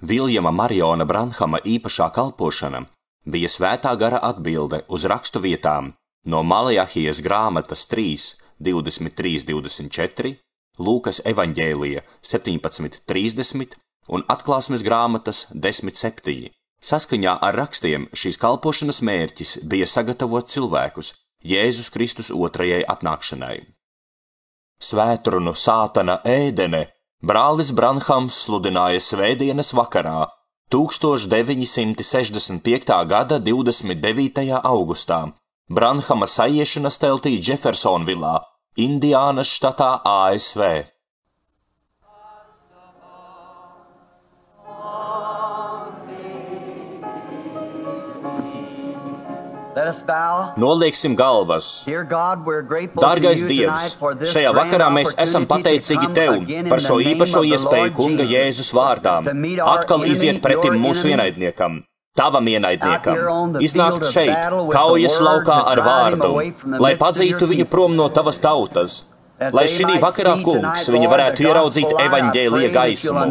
Viljama Mariona Branhama īpašā kalpošana bija svētā gara atbilde uz rakstu vietām no Malajahijas grāmatas 3, 23-24, Lūkas evaņģēlija 17:30 un atklāsmes grāmatas 10:7. Saskaņā ar rakstiem šīs kalpošanas mērķis bija sagatavot cilvēkus Jēzus Kristus otrajai atnākšanai. Svētrunu Sātana ēdene brālis Branhams sludināja svētdienas vakarā 1965. gada 29. augustā Branhama sajiešanas teltī Džefersonvilā, Indiānas štatā ASV. Nolieksim galvas. Dārgais Dievs, šajā vakarā mēs esam pateicīgi Tev par šo īpašo iespēju Kunga Jēzus vārdā atkal iziet pretim mūsu ienaidniekam, Tavam ienaidniekam, iznākt šeit, kaujas laukā ar vārdu, lai padzītu viņu prom no Tavas tautas, lai šī vakarā, Kungs, viņi varētu ieraudzīt evaņģēlija gaismu.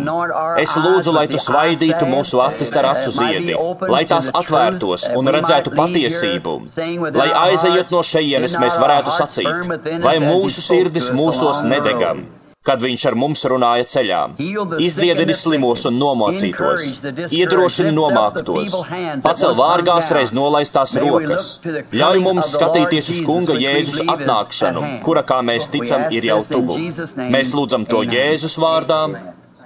Es lūdzu, lai Tu svaidītu mūsu acis ar acu ziedi, lai tās atvērtos un redzētu patiesību, lai aizejot no šejienes mēs varētu sacīt, vai mūsu sirdis mūsos nedegam, kad Viņš ar mums runāja ceļā. Izdziedini slimos un nomocītos, iedrošini nomāktos, pacel vārgās reiz nolaistās rokas, ļauj mums skatīties uz Kunga Jēzus atnākšanu, kura, kā mēs ticam, ir jau tuvu. Mēs lūdzam to Jēzus vārdā.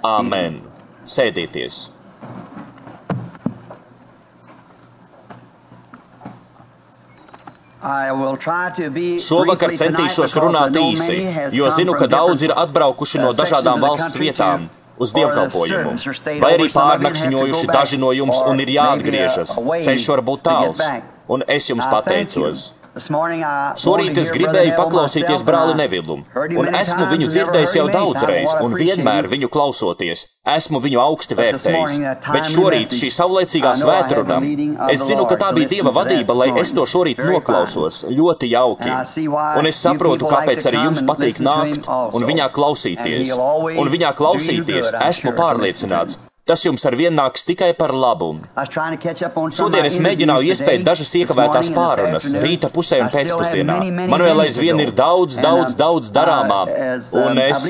Āmen. Sēdieties. Šovakar centīšos runāt īsi, jo zinu, ka daudzi ir atbraukuši no dažādām valsts vietām uz dievkalpojumu, vai arī pārnakšņojuši daži no jums un ir jāatgriežas, ceļš var būt tāls, un es jums pateicos. Šorīt es gribēju paklausīties brāli Nevilu, un esmu viņu dzirdējis jau daudzreiz, un vienmēr viņu klausoties, esmu viņu augsti vērtējis. Bet šorīt šī savlaicīgā svētruna, es zinu, ka tā bija Dieva vadība, lai es to šorīt noklausos, ļoti jauki. Un es saprotu, kāpēc arī jums patīk nākt un viņā klausīties. Un viņā klausīties, esmu pārliecināts. Tas jums arvien nāks tikai par labu. Šodien es mēģināju iespēt dažas iekavētās pārunas, rīta pusē un pēcpusdienā. Man vēl aizvien ir daudz darāmā. Un es,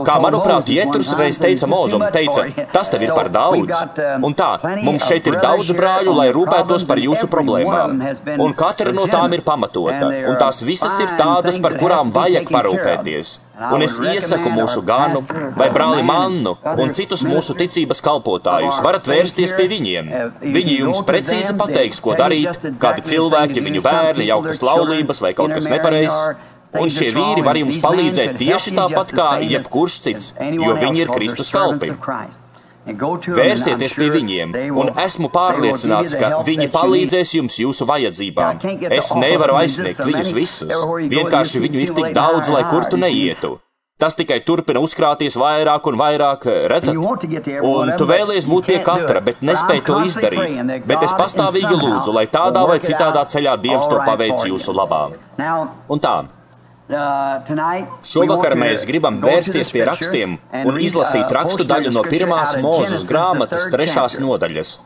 kā manuprāt, Jetrus reiz teica Mozum, teica, tas tev ir par daudz. Un tā, mums šeit ir daudz brāļu, lai rūpētos par jūsu problēmām. Un katra no tām ir pamatota. Un tās visas ir tādas, par kurām vajag parūpēties. Un es iesaku mūsu Ganu, vai brāli Mannu un citus mūsu ticības kalpotājus, varat vērsties pie viņiem. Viņi jums precīzi pateiks, ko darīt, kādi cilvēki, viņu bērni, jauktas laulības vai kaut kas nepareizs. Un šie vīri var jums palīdzēt tieši tāpat kā jebkurš cits, jo viņi ir Kristus kalpi. Vērsieties pie viņiem, un esmu pārliecināts, ka viņi palīdzēs jums jūsu vajadzībām. Es nevaru aizsniegt viņus visus, vienkārši viņu ir tik daudz, lai kur tu neietu. Tas tikai turpina uzkrāties vairāk un vairāk, redzat? Un tu vēlies būt pie katra, bet nespēj to izdarīt. Bet es pastāvīgi lūdzu, lai tādā vai citādā ceļā Dievs to paveic jūsu labā. Un tā. Šovakar mēs gribam vērsties pie rakstiem un izlasīt rakstu daļu no 1. Mūzes grāmatas 3. nodaļas.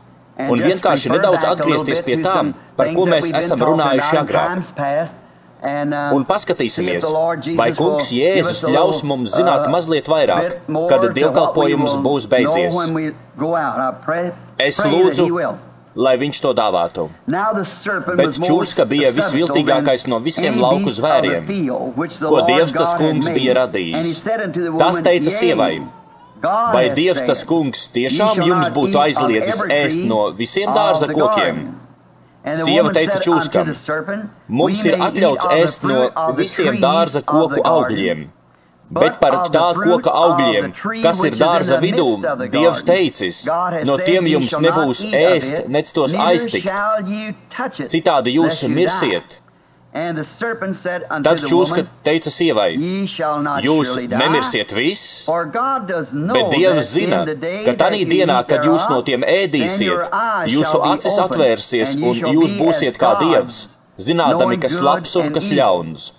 Un vienkārši nedaudz atgriezties pie tām, par ko mēs esam runājuši agrāk. Un paskatīsimies, vai Kungs Jēzus ļaus mums zināt mazliet vairāk, kad dievkalpojums būs beidzies. Es lūdzu, lai viņš to dāvātu. Bet čūska bija visviltīgākais no visiem lauku zvēriem, ko Dievs tas kungs bija radījis. Tas teica sievai, vai Dievs tas kungs tiešām jums būtu aizliedzis ēst no visiem dārza kokiem? Sieva teica čūskam, mums ir atļauts ēst no visiem dārza koku augļiem, bet par tā koka augļiem, kas ir dārza vidū, Dievs teicis, no tiem jums nebūs ēst, nec tos aiztikt, citādi jūs mirsiet. Tad čūska teica sievai, jūs nemirsiet viss, bet Dievs zina, ka tanī dienā, kad jūs no tiem ēdīsiet, jūsu acis atvērsies un jūs būsiet kā Dievs, zinādami, kas labs un kas ļauns.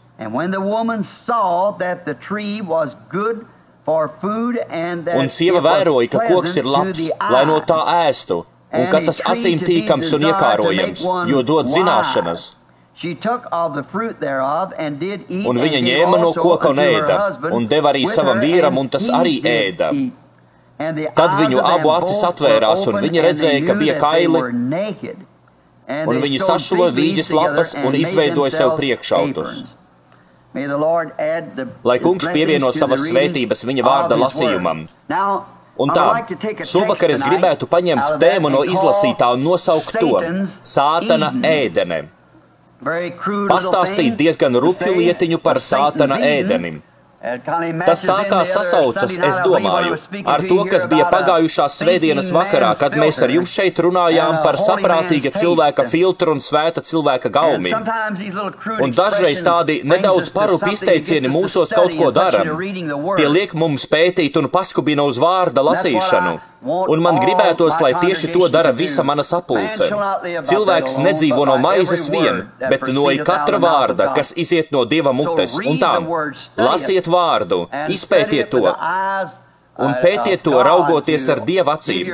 Un sieva vēroja, ka koks ir labs, lai no tā ēstu, un ka tas acīm tīkams un iekārojams, jo dod zināšanas. Un viņa ņēma no koka un ēda, un deva arī savam vīram, un tas arī ēda. Tad viņu abu acis atvērās, un viņi redzēja, ka bija kaili, un viņi sašuva vīģes lapas un izveidoja sev priekšautus. Lai kungs pievieno savas svētības viņa vārda lasījumam. Un tā, šovakar es gribētu paņemt tēmu no izlasītā un nosaukt to Sātana ēdene. Pastāstīt diezgan rupju lietiņu par Sātana ēdeni. Tas tā kā sasaucas, es domāju, ar to, kas bija pagājušās svētdienas vakarā, kad mēs ar jums šeit runājām par saprātīga cilvēka filtru un svēta cilvēka gaumi. Un dažreiz tādi nedaudz parupi izteicieni mūsos kaut ko dara. Tie liek mums pētīt un paskubina uz vārda lasīšanu. Un man gribētos, lai tieši to dara visa mana sapulce. Cilvēks nedzīvo no maizes vien, bet no katra vārda, kas iziet no Dieva mutes. Un tā, lasiet vārdu, izpētiet to un pētiet to raugoties ar Dieva acīm,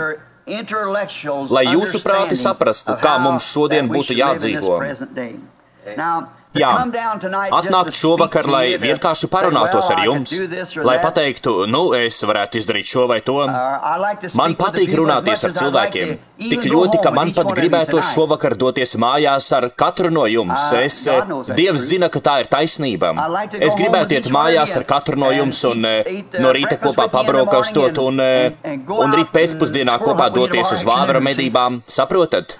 lai jūsu prāti saprastu, kā mums šodien būtu jādzīvo. Jā, atnākt šovakar, lai vienkārši parunātos ar jums, lai pateiktu, es varētu izdarīt šo vai to. Man patīk runāties ar cilvēkiem, tik ļoti, ka man pat gribētos šovakar doties mājās ar katru no jums. Dievs zina, ka tā ir taisnība. Es gribētu iet mājās ar katru no jums un no rīta kopā pabraukastot un rīt pēcpusdienā kopā doties uz vāvera medībām. Saprotat?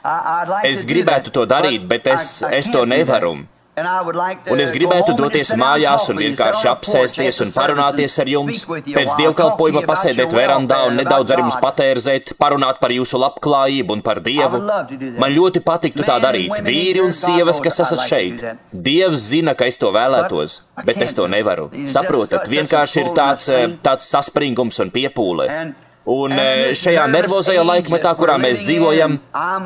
Es gribētu to darīt, bet es to nevaru. Un es gribētu doties mājās un vienkārši apsēsties un parunāties ar jums, pēc dievkalpojuma pasēdēt verandā un nedaudz ar jums patērzēt, parunāt par jūsu labklājību un par Dievu. Man ļoti patiktu tā darīt, vīri un sievas, kas esat šeit. Dievs zina, ka es to vēlētos, bet es to nevaru. Saprotat, vienkārši ir tāds saspringums un piepūle. Un šajā nervozajā laikmetā, kurā mēs dzīvojam,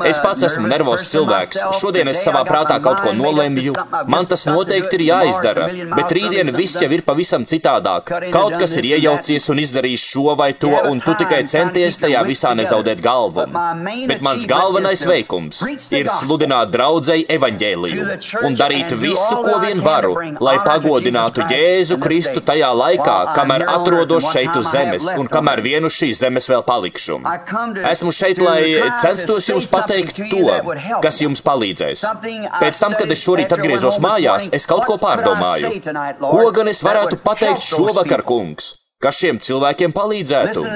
es pats esmu nervozs cilvēks. Šodien es savā prātā kaut ko nolemju, man tas noteikti ir jāizdara, bet rītdien viss jau ir pavisam citādāk. Kaut kas ir iejaucies un izdarījis šo vai to, un tu tikai centies tajā visā nezaudēt galvu. Bet mans galvenais veikums ir sludināt draudzei evaņģēliju un darīt visu, ko vien varu, lai pagodinātu Jēzu Kristu tajā laikā, kamēr atrodos šeit uz zemes un kamēr vienu šīs zemes vēl palikšu. Esmu šeit, lai censtos jums pateikt to, kas jums palīdzēs. Pēc tam, kad es šorīt atgriezos mājās, es kaut ko pārdomāju. Ko gan es varētu pateikt šovakar, kungs, kas šiem cilvēkiem palīdzētu?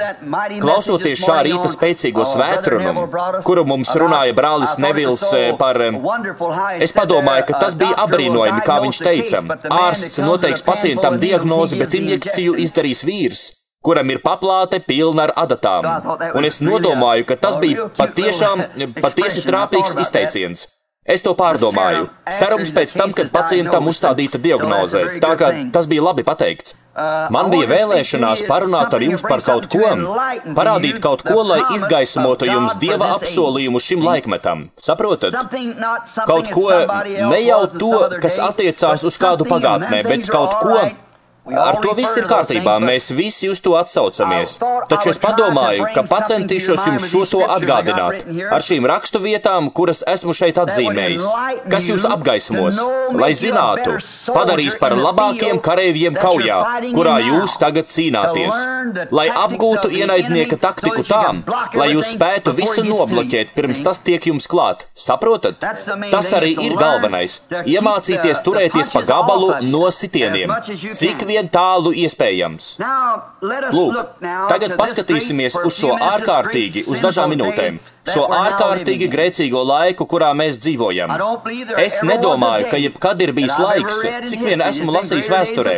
Klausoties šā rīta spēcīgo svētrumu, kuru mums runāja brālis Nevils par... Es padomāju, ka tas bija abrīnojami, kā viņš teica. Ārsts noteiks pacientam diagnozi, bet injekciju izdarīs vīrs, kuram ir paplāte pilna ar adatām. Un es nodomāju, ka tas bija patiesi trāpīgs izteiciens. Es to pārdomāju. Cerams pēc tam, kad pacientam uzstādīta diagnoze. Tā kā tas bija labi pateikts. Man bija vēlēšanās parunāt ar jums par kaut ko, parādīt kaut ko, lai izgaismotu jums Dieva apsolījumu šim laikmetam. Saprotat? Kaut ko, ne jau to, kas attiecās uz kādu pagātnē, bet kaut ko, ar to viss ir kārtībā, mēs visi uz to atsaucamies. Taču es padomāju, ka pacentīšos jums šo to atgādināt ar šīm rakstu vietām, kuras esmu šeit atzīmējis, kas jūs apgaismos, lai zinātu, padarīs par labākiem kareiviem kaujā, kurā jūs tagad cīnāties, lai apgūtu ienaidnieka taktiku tām, lai jūs spētu visu nobloķēt, pirms tas tiek jums klāt. Saprotat? Tas arī ir galvenais. Iemācīties turēties pa gabalu no sitieniem, cik vien tālu iespējams. Lūk, tagad paskatīsimies uz šo ārkārtīgi, uz dažām minūtēm, šo ārkārtīgi grēcīgo laiku, kurā mēs dzīvojam. Es nedomāju, ka jebkad ir bijis laiks, cik vien esmu lasījis vēsturē.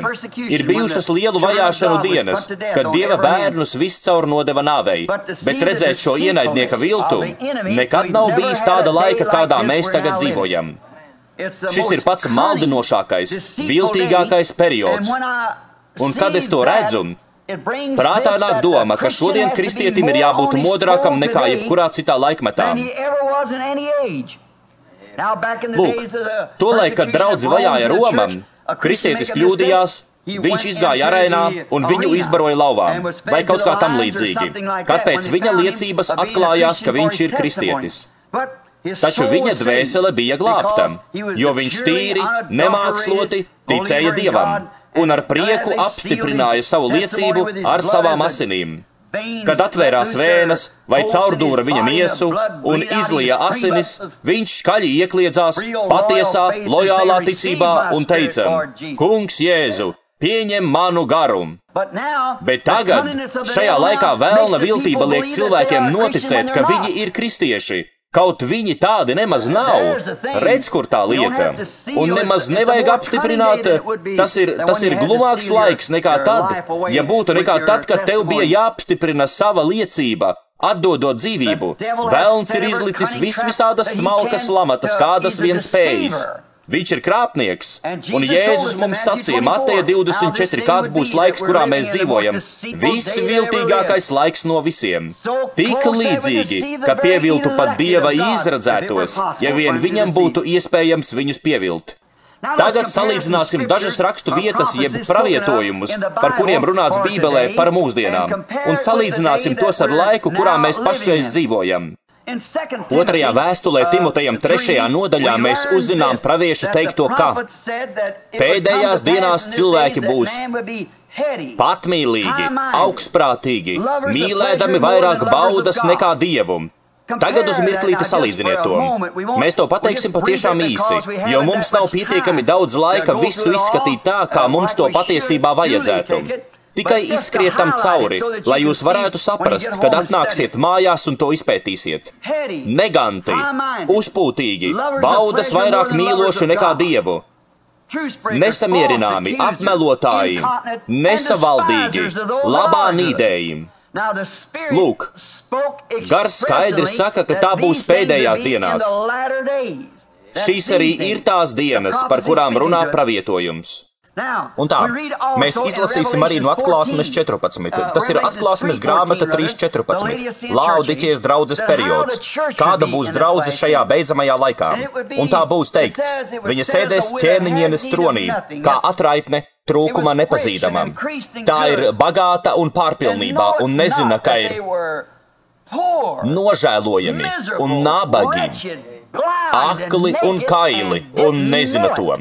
Ir bijušas lielu vajāšanu dienas, kad Dieva bērnus viscaur nodeva nāvei, bet redzēt šo ienaidnieka viltu, nekad nav bijis tāda laika, kādā mēs tagad dzīvojam. Šis ir pats maldinošākais, viltīgākais periods. Un kad es to redzu, prātā nāk doma, ka šodien kristietim ir jābūt modrākam nekā jebkurā citā laikmetā. Lūk, tolaik, kad draudzi vajāja Romam, kristietis kļūdījās, Viņš izgāja arēnā un viņu izbaroja lauvām, vai kaut kā tam līdzīgi, kad pēc viņa liecības atklājās, ka viņš ir kristietis. Taču viņa dvēsele bija glābta, jo viņš tīri, nemāksloti ticēja Dievam un ar prieku apstiprināja savu liecību ar savām asinīm. Kad atvērās vēnas vai caurdūra viņa miesu un izlija asinis, viņš skaļi iekliedzās patiesā, lojālā ticībā un teica: Kungs Jēzu, pieņem manu garu. Bet tagad, šajā laikā vēlna viltība liek cilvēkiem noticēt, ka viņi ir kristieši. Kaut viņi tādi nemaz nav. Redz, kur tā lieta. Un nemaz nevajag apstiprināt, tas ir glumāks laiks nekā tad, ja būtu nekā tad, kad tev bija jāapstiprina sava liecība, atdodot dzīvību. Velns ir izlicis visvisādas smalkas lamatas, kādas vien spējas. Viņš ir krāpnieks, un Jēzus mums sacīja Mateja 24, kāds būs laiks, kurā mēs dzīvojam. Visviltīgākais laiks no visiem. Tik līdzīgi, ka pieviltu pat Dieva izredzētos, ja vien viņam būtu iespējams viņus pievilt. Tagad salīdzināsim dažas rakstu vietas jeb pravietojumus, par kuriem runāts Bībelē par mūsdienām, un salīdzināsim tos ar laiku, kurā mēs pašreiz dzīvojam. Otrajā vēstulē Timotejam 3. nodaļā mēs uzzinām pravieša teikto, ka pēdējās dienās cilvēki būs patmīlīgi, augstprātīgi, mīlēdami vairāk baudas nekā Dievu. Tagad uz mirklīti salīdziniet to. Mēs to pateiksim patiešām īsi, jo mums nav pietiekami daudz laika visu izskatīt tā, kā mums to patiesībā vajadzētu. Tikai izskriet tam cauri, lai jūs varētu saprast, kad atnāksiet mājās un to izpētīsiet. Neganti, uzpūtīgi, baudas vairāk mīloši nekā Dievu, nesamierināmi, apmelotāji, nesavaldīgi, labā nīdēji. Lūk, Gars skaidri saka, ka tā būs pēdējās dienās. Šīs arī ir tās dienas, par kurām runā pravietojums. Un tā, mēs izlasīsim arī no Atklāsmes 14. Tas ir Atklāsmes grāmata 3.14. Laodiķijas draudzes periods. Kāda būs draudze šajā beidzamajā laikā? Un tā būs teikts, viņa sēdēs ķēniņienes tronī, kā atraitne, trūkuma nepazīdama. Tā ir bagāta un pārpilnībā un nezina, ka ir nožēlojami un nabagi, akli un kaili un nezina to.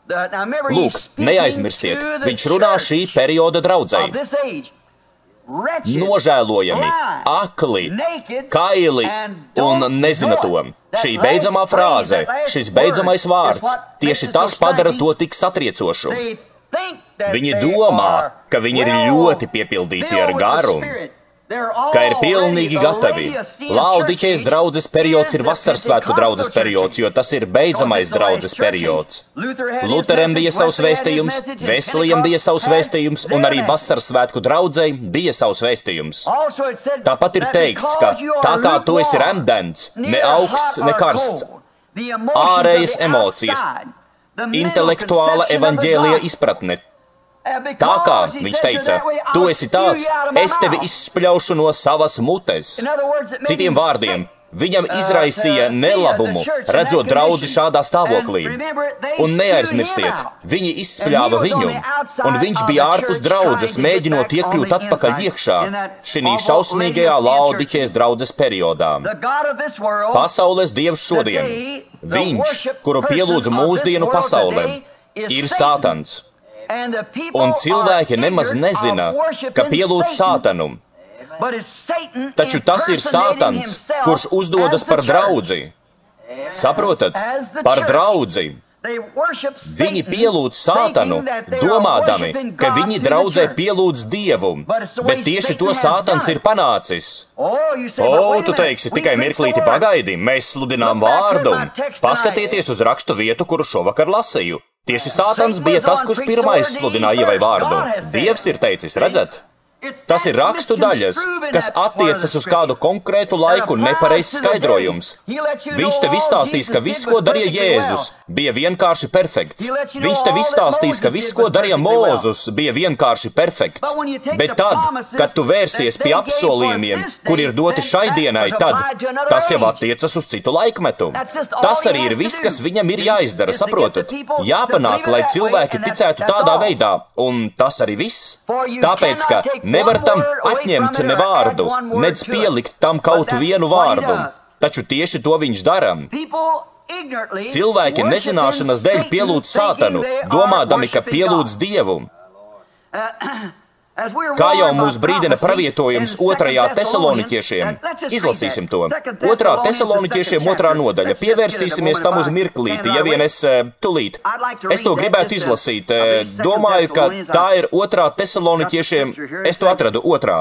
Lūk, neaizmirstiet, viņš runā šī perioda draudzei. Nožēlojami, akli, kaili un nezina to. Šī beidzamā frāze, šis beidzamais vārds, tieši tas padara to tik satriecošu. Viņi domā, ka viņi ir ļoti piepildīti ar garu, ka ir pilnīgi gatavi. Laodiķejas draudzes periods ir vasarsvētku draudzes periods, jo tas ir beidzamais draudzes periods. Luterem bija savs vēstījums, Veslijam bija savs vēstījums, un arī vasarsvētku draudzei bija savs vēstījums. Tāpat ir teikts, ka tā kā tu esi remdens, ne augsts, ne karsts, ārējas emocijas, intelektuāla evaņģēlija izpratne. Tā kā, viņš teica, tu esi tāds, es tevi izspļaušu no savas mutes. Citiem vārdiem, viņam izraisīja nelabumu, redzot draudzi šādā stāvoklī. Un neaizmirstiet, viņi izspļāva viņu, un viņš bija ārpus draudzes, mēģinot iekļūt atpakaļ iekšā šī šausmīgajā Laodiķejas draudzes periodā. Pasaules dievs šodien, viņš, kuru pielūdz mūsdienu pasaulē, ir Sātans. Un cilvēki nemaz nezina, ka pielūdz Sātanu. Taču tas ir Sātans, kurš uzdodas par draudzi. Saprotat? Par draudzi. Viņi pielūdz Sātanu, domādami, ka viņi draudzē pielūdz Dievu, bet tieši to Sātans ir panācis. O, tu teiksi, tikai mirklīti pagaidi, mēs sludinām vārdu. Paskatieties uz rakstu vietu, kuru šovakar lasīju. Tieši Sātans bija tas, kurš pirmais sludināja Ievai vārdu. Dievs ir teicis, redzat? Tas ir rakstu daļas, kas attiecas uz kādu konkrētu laiku un nepareizs skaidrojums. Viņš tev izstāstīs, ka viss, ko darīja Jēzus, bija vienkārši perfekts. Viņš tev izstāstīs, ka viss, ko darīja Mūzus, bija vienkārši perfekts. Bet tad, kad tu vērsies pie apsolījumiem, kur ir doti šai dienai, tad tas jau attiecas uz citu laikmetu. Tas arī ir viss, kas viņam ir jāizdara, saprotat? Jāpanāk, lai cilvēki ticētu tādā veidā, un tas arī viss. Tāpēc, ka nevar tam atņemt ne vārdu, nedz pielikt tam kaut vienu vārdu. Taču tieši to viņš dara. Cilvēki nezināšanas dēļ pielūdz Sātanu, domādami, ka pielūdz Dievu. Kā jau mūs brīdina pravietojums 2. Tesaloniķiešiem. Izlasīsim to. 2. Tesaloniķiešiem 2. nodaļa. Pievērsīsimies tam uz mirklīti, ja vien es tulīt. Es to gribētu izlasīt. Domāju, ka tā ir 2. Tesaloniķiešiem. Es to atradu 2.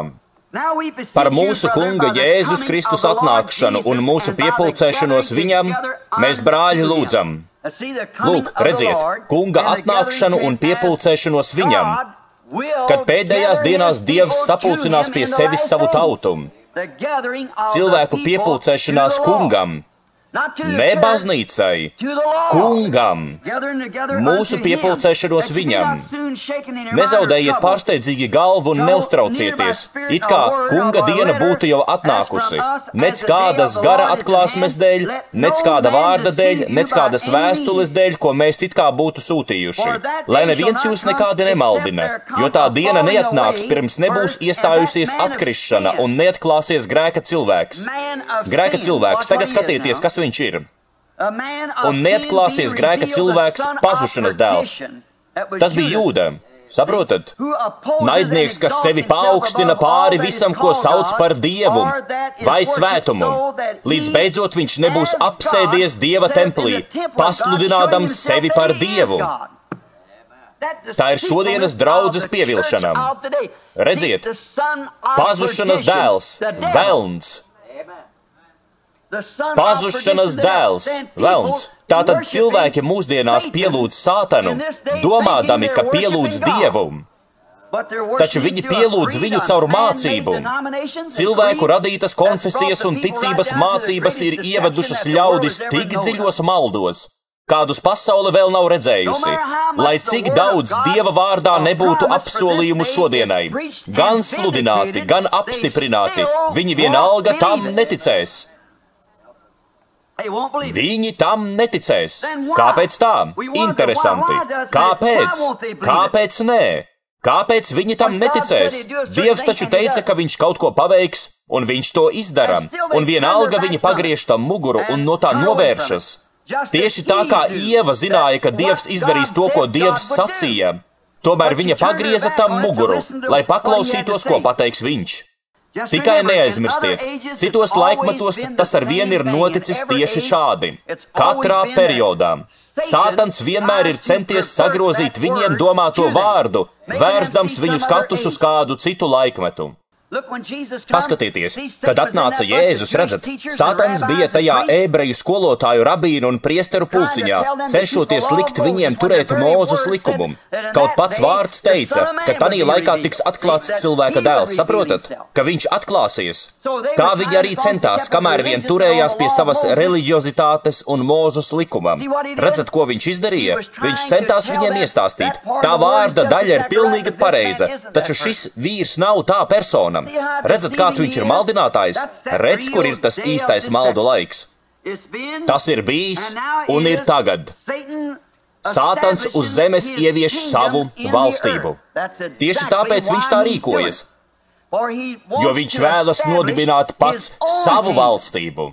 Par mūsu Kunga Jēzus Kristus atnākšanu un mūsu piepulcēšanos viņam, mēs brāļi lūdzam. Lūk, redziet, Kunga atnākšanu un piepulcēšanos viņam. Kad pēdējās dienās Dievs sapulcinās pie sevis savu tautu, cilvēku piepulcēšanās Kungam, ne baznīcai, Kungam, mūsu piepulcēšanos viņam. Nezaudējiet pārsteidzīgi galvu un neuztraucieties, it kā Kunga diena būtu jau atnākusi. Nec kādas gara atklāsmes dēļ, nec kāda vārda dēļ, nec kādas vēstules dēļ, ko mēs it kā būtu sūtījuši. Lai neviens jūs nekādi nemaldina, jo tā diena neatnāks, pirms nebūs iestājusies atkrišana un neatklāsies grēka cilvēks. Grēka cilvēks, tagad skatieties, kas viņš ir. Un neatklāsies grēka cilvēks, pazušanas dēls. Tas bija Jūda, saprotat? Naidnieks, kas sevi paaugstina pāri visam, ko sauc par Dievu vai svētumu. Līdz beidzot viņš nebūs apsēdies Dieva templī, pasludinādams sevi par Dievu. Tā ir šodienas draudzes pievilšana. Redziet, pazušanas dēls, velns. Pazušanas dēls, velns. Tātad cilvēki mūsdienās pielūdz Sātanu, domādami, ka pielūdz Dievu. Taču viņi pielūdz viņu caur mācību. Cilvēku radītas konfesijas un ticības mācības ir ievedušas ļaudis tik dziļos maldos, kādus pasaule vēl nav redzējusi. Lai cik daudz Dieva vārdā nebūtu apsolījumu šodienai, gan sludināti, gan apstiprināti, viņi vienalga tam neticēs. Viņi tam neticēs. Kāpēc tā? Interesanti. Kāpēc? Kāpēc nē? Kāpēc viņi tam neticēs? Dievs taču teica, ka viņš kaut ko paveiks, un viņš to izdara. Un vienalga viņi pagriež tam muguru un no tā novēršas. Tieši tā kā Ieva zināja, ka Dievs izdarīs to, ko Dievs sacīja, tomēr viņa pagrieza tam muguru, lai paklausītos, ko pateiks viņš. Tikai neaizmirstiet, citos laikmetos tas ar vienu ir noticis tieši šādi. Katrā periodā. Sātans vienmēr ir centies sagrozīt viņiem domāto vārdu, vērsdams viņu skatus uz kādu citu laikmetu. Paskatieties, kad atnāca Jēzus, redzat, Sātans bija tajā ebreju skolotāju, rabīnu un priesteru pulciņā, cenšoties likt viņiem turēt Mūzes likumu. Kaut pats vārds teica, ka tanī laikā tiks atklāts cilvēka dēls, saprotat, ka viņš atklāsies. Tā viņi arī centās, kamēr vien turējās pie savas reliģiozitātes un Mūzes likuma. Redzat, ko viņš izdarīja? Viņš centās viņiem iestāstīt. Tā vārda daļa ir pilnīgi pareiza, taču šis vīrs nav tā persona. Redzat, kāds viņš ir maldinātājs? Redz, kur ir tas īstais maldu laiks. Tas ir bijis un ir tagad. Sātans uz zemes ievieš savu valstību. Tieši tāpēc viņš tā rīkojas, jo viņš vēlas nodibināt pats savu valstību.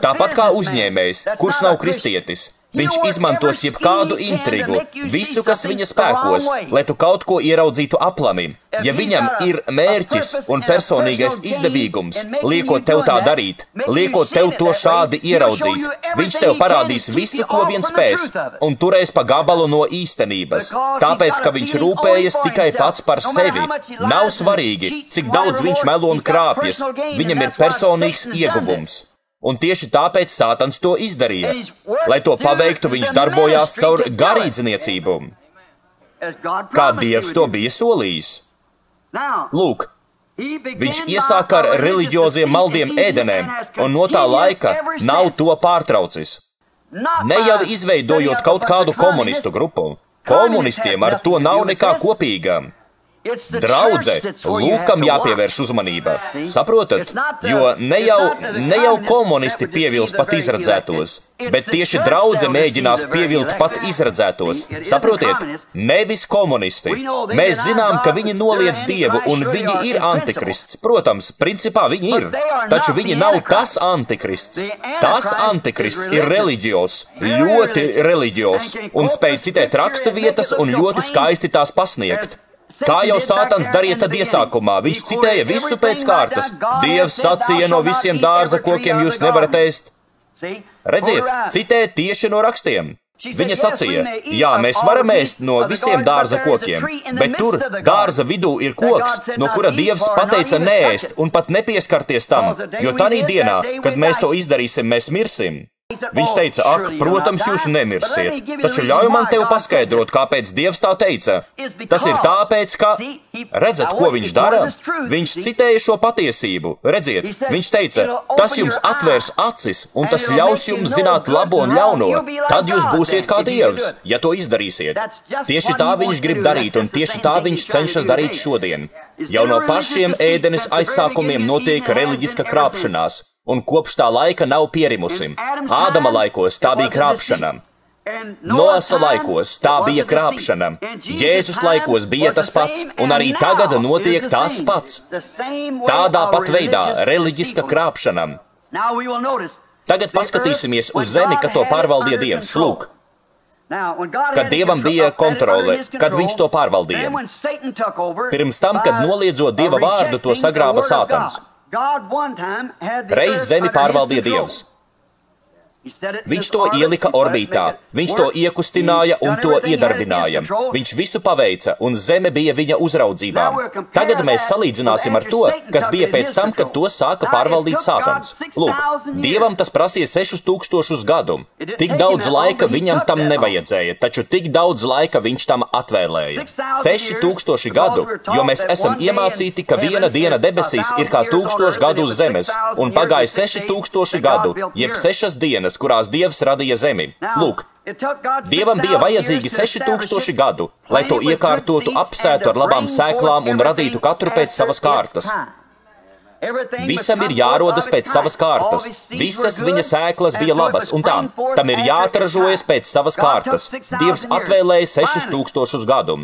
Tāpat kā uzņēmējs, kurš nav kristietis. Viņš izmantos jebkādu intrigu, visu, kas viņa spēkos, lai tu kaut ko ieraudzītu aplami. Ja viņam ir mērķis un personīgais izdevīgums, liekot tev tā darīt, liekot tev to šādi ieraudzīt, viņš tev parādīs visu, ko vien spēs, un turēs pa gabalu no īstenības. Tāpēc, ka viņš rūpējas tikai pats par sevi. Nav svarīgi, cik daudz viņš melo un krāpjas, viņam ir personīgs ieguvums. Un tieši tāpēc Sātans to izdarīja. Lai to paveiktu, viņš darbojās caur garīdzniecību, kā Dievs to bija solījis. Lūk, Viņš iesāka ar reliģioziem maldiem ēdenēm, un no tā laika nav to pārtraucis. Ne jau izveidojot kaut kādu komunistu grupu. Komunistiem ar to nav nekā kopīga. Draudze, lūkam jāpievērš uzmanība. Saprotat? Jo ne jau komunisti pievils pat izradzētos, bet tieši draudze mēģinās pievilt pat izradzētos. Saprotiet? Nevis komunisti. Mēs zinām, ka viņi noliedz Dievu un viņi ir antikrists. Protams, principā viņi ir, taču viņi nav tas antikrists. Tas antikrists ir reliģios, ļoti reliģios un spēj citēt rakstu vietas un ļoti skaisti tās pasniegt. Kā jau Sātans darīja tad iesākumā, viņš citēja visu pēc kārtas. Dievs sacīja, no visiem dārza kokiem jūs nevarat ēst. Redziet, citē tieši no rakstiem. Viņa sacīja, jā, mēs varam ēst no visiem dārza kokiem, bet tur dārza vidū ir koks, no kura Dievs pateica neēst un pat nepieskarties tam, jo tanī dienā, kad mēs to izdarīsim, mēs mirsim. Viņš teica, ak, protams, jūs nemirsiet, taču ļauj man tev paskaidrot, kāpēc Dievs tā teica. Tas ir tāpēc, ka... Redzat, ko viņš dara? Viņš citēja šo patiesību. Redziet, viņš teica, tas jums atvērs acis, un tas ļaus jums zināt labo un ļauno. Tad jūs būsiet kā Dievs, ja to izdarīsiet. Tieši tā viņš grib darīt, un tieši tā viņš cenšas darīt šodien. Jau no pašiem ēdenes aizsākumiem notiek reliģiska krāpšanās. Un kopš tā laika nav pierimusi. Ādama laikos tā bija krāpšana. Noasa laikos tā bija krāpšana. Jēzus laikos bija tas pats, un arī tagad notiek tas pats. Tādā pat veidā reliģiska krāpšana. Tagad paskatīsimies uz zemi, kad to pārvaldīja Dievs. Lūk, kad Dievam bija kontrole, kad viņš to pārvaldīja. Pirms tam, kad noliedzot Dieva vārdu, to sagrāba Sātans. Reiz zemi pārvaldīja Dievs. Viņš to ielika orbītā, viņš to iekustināja un to iedarbināja. Viņš visu paveica, un zeme bija viņa uzraudzībā. Tagad mēs salīdzināsim ar to, kas bija pēc tam, kad to sāka pārvaldīt Sātans. Lūk, Dievam tas prasīja 6000 gadu. Tik daudz laika viņam tam nevajadzēja, taču tik daudz laika viņš tam atvēlēja. 6000 gadu, jo mēs esam iemācīti, ka viena diena debesīs ir kā 1000 gadu uz zemes, un pagāja 6000 gadu, jeb 6 dienas, kurās Dievs radīja zemi. Lūk, Dievam bija vajadzīgi 6000 gadu, lai to iekārtotu, apsētu ar labām sēklām un radītu katru pēc savas kārtas. Visam ir jārodas pēc savas kārtas. Visas viņa sēklas bija labas, un tam ir jāatražojas pēc savas kārtas. Dievs atvēlēja 6000 gadu.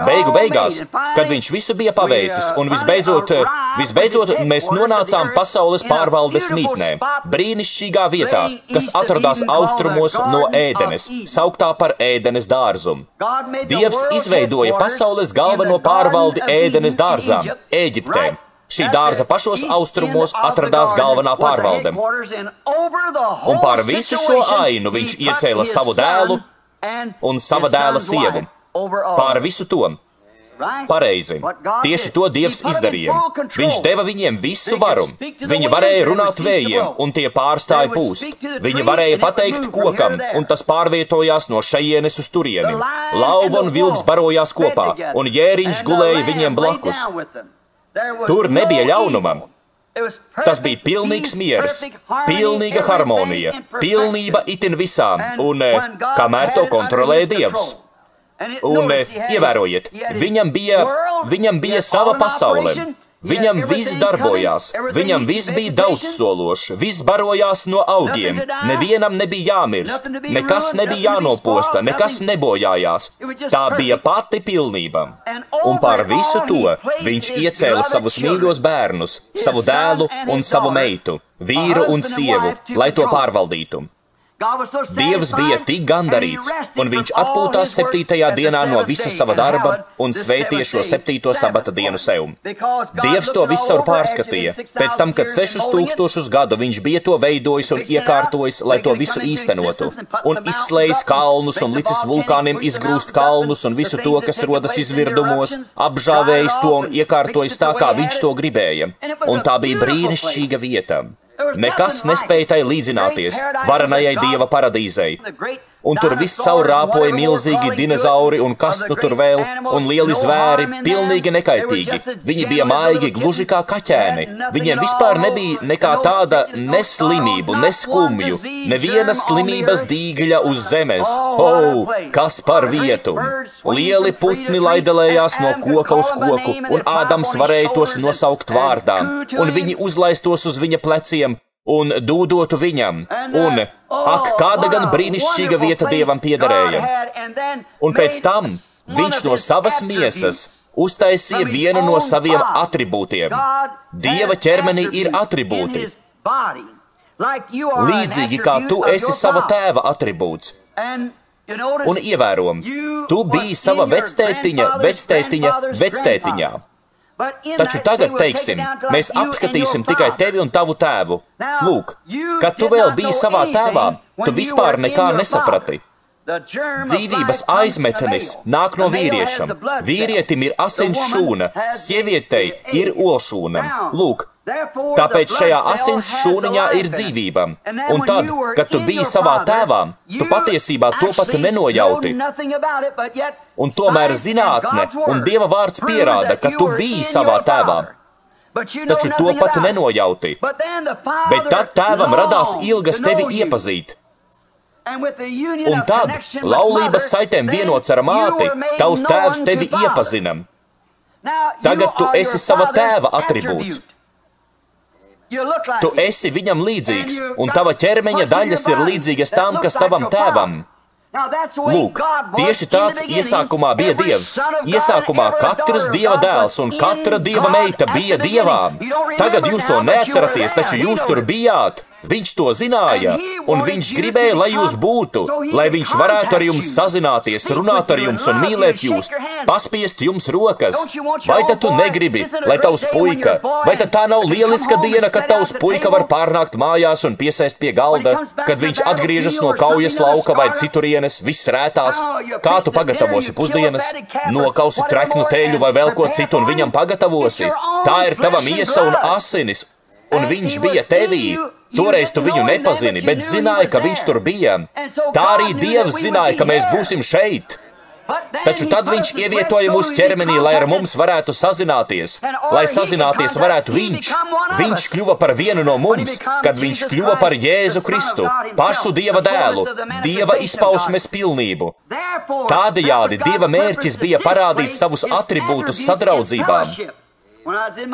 Beigu beigās, kad viņš visu bija paveicis, un visbeidzot mēs nonācām pasaules pārvaldes mītnē, brīnišķīgā vietā, kas atradās austrumos no ēdenes, sauktā par ēdenes dārzu. Dievs izveidoja pasaules galveno pārvaldi ēdenes dārzā, Ēģiptē. Šī dārza pašos austrumos atradās galvenā pārvalde. Un pār visu šo ainu viņš iecēla savu dēlu un sava dēla sievu. Pār visu to. Pareizi. Tieši to Dievs izdarīja. Viņš deva viņiem visu varu. Viņi varēja runāt vējiem, un tie pārstāja pūst. Viņi varēja pateikt kokam, un tas pārvietojās no šejienes uz turieni. Lauva un vilks barojās kopā, un jēriņš gulēja viņiem blakus. Tur nebija ļaunuma. Tas bija pilnīgs miers, pilnīga harmonija, pilnība itin visām, un kamēr to kontrolēja Dievs. Un ievērojiet, viņam bija sava pasaule. Viņam viss darbojās, viņam viss bija daudzsološs, viss barojās no augiem, nevienam nebija jāmirst, nekas nebija jānoposta, nekas nebojājās. Tā bija pati pilnība. Un pār visu to viņš iecēla savus mīļos bērnus, savu dēlu un savu meitu, vīru un sievu, lai to pārvaldītu. Dievs bija tik gandarīts, un viņš atpūtās 7. dienā no visa sava darba un svētīja šo 7. sabata dienu sev. Dievs to visur pārskatīja, pēc tam, kad 6000 gadu viņš bija to veidojis un iekārtojis, lai to visu īstenotu, un izslējis kalnus un licis vulkāniem izgrūst kalnus un visu to, kas rodas izvirdumos, apžāvējis to un iekārtojis tā, kā viņš to gribēja, un tā bija brīnišķīga vieta. Nekas nespēja tai līdzināties varenajai Dieva paradīzei. un tur viss caur rāpoja milzīgi dinozauri un kas nu tur vēl, un lieli zvēri, pilnīgi nekaitīgi. Viņi bija maigi, gluži kā kaķēni. Viņiem vispār nebija nekā tāda ne slimību, ne skumju, neviena slimības dīgļa uz zemes. Kas par vietu! Lieli putni laidelējās no koka uz koku, un Ādams varēja tos nosaukt vārdā, un viņi uzlaistos uz viņa pleciem, un dūdotu viņam, un, kāda gan brīnišķīga vieta Dievam piederēja. Un pēc tam viņš no savas miesas uztaisīja vienu no saviem atribūtiem. Dieva ķermenī ir atribūti. Līdzīgi kā tu esi sava tēva atribūts. Un ievērom, tu biji sava vectētiņā. Taču tagad, teiksim, mēs apskatīsim tikai tevi un tavu tēvu. Lūk, kad tu vēl biji savā tēvā, tu vispār nekā nesaprati. Dzīvības aizmetenis nāk no vīriešam. Vīrietim ir asins šūna, sievietei ir olšūna. Lūk, tāpēc šajā asins šūniņā ir dzīvība. Un tad, kad tu biji savā tēvā, tu patiesībā to pat nenojauti. Un tomēr zinātne un Dieva vārds pierāda, ka tu biji savā tēvā. Taču to pat nenojauti. Bet tad tēvam radās ilgas tevi iepazīt. Un tad, laulības saitēm vienots ar māti, tavs tēvs tevi iepazina. Tagad tu esi sava tēva atribūts. Tu esi viņam līdzīgs, un tava ķermeņa daļas ir līdzīgas tām, kas tavam tēvam. Lūk, tieši tāds iesākumā bija Dievs. Iesākumā katrs Dieva dēls un katra Dieva meita bija Dievā. Tagad jūs to neatceraties, taču jūs tur bijāt. Viņš to zināja, un viņš gribēja, lai jūs būtu, lai viņš varētu ar jums sazināties, runāt ar jums un mīlēt jūs, paspiest jums rokas. Vai tad tu negribi, lai tavs puika, vai tad tā nav lieliska diena, kad tavs puika var pārnākt mājās un piesēst pie galda, kad viņš atgriežas no kaujas lauka vai citurienes, viss rētās? Kā tu pagatavosi pusdienas? Nokausi treknu teļu vai vēl ko citu un viņam pagatavosi? Tā ir tava miesa un asinis, un viņš bija tevī. Toreiz tu viņu nepazini, bet zināji, ka viņš tur bija. Tā arī Dievs zināja, ka mēs būsim šeit. Taču tad viņš ievietoja mūsu ķermenī, lai ar mums varētu sazināties. Lai sazināties varētu viņš. Viņš kļuva par vienu no mums, kad viņš kļuva par Jēzu Kristu, pašu Dieva dēlu, Dieva izpausmes pilnību. Tādējādi Dieva mērķis bija parādīt savus atribūtus sadraudzībām.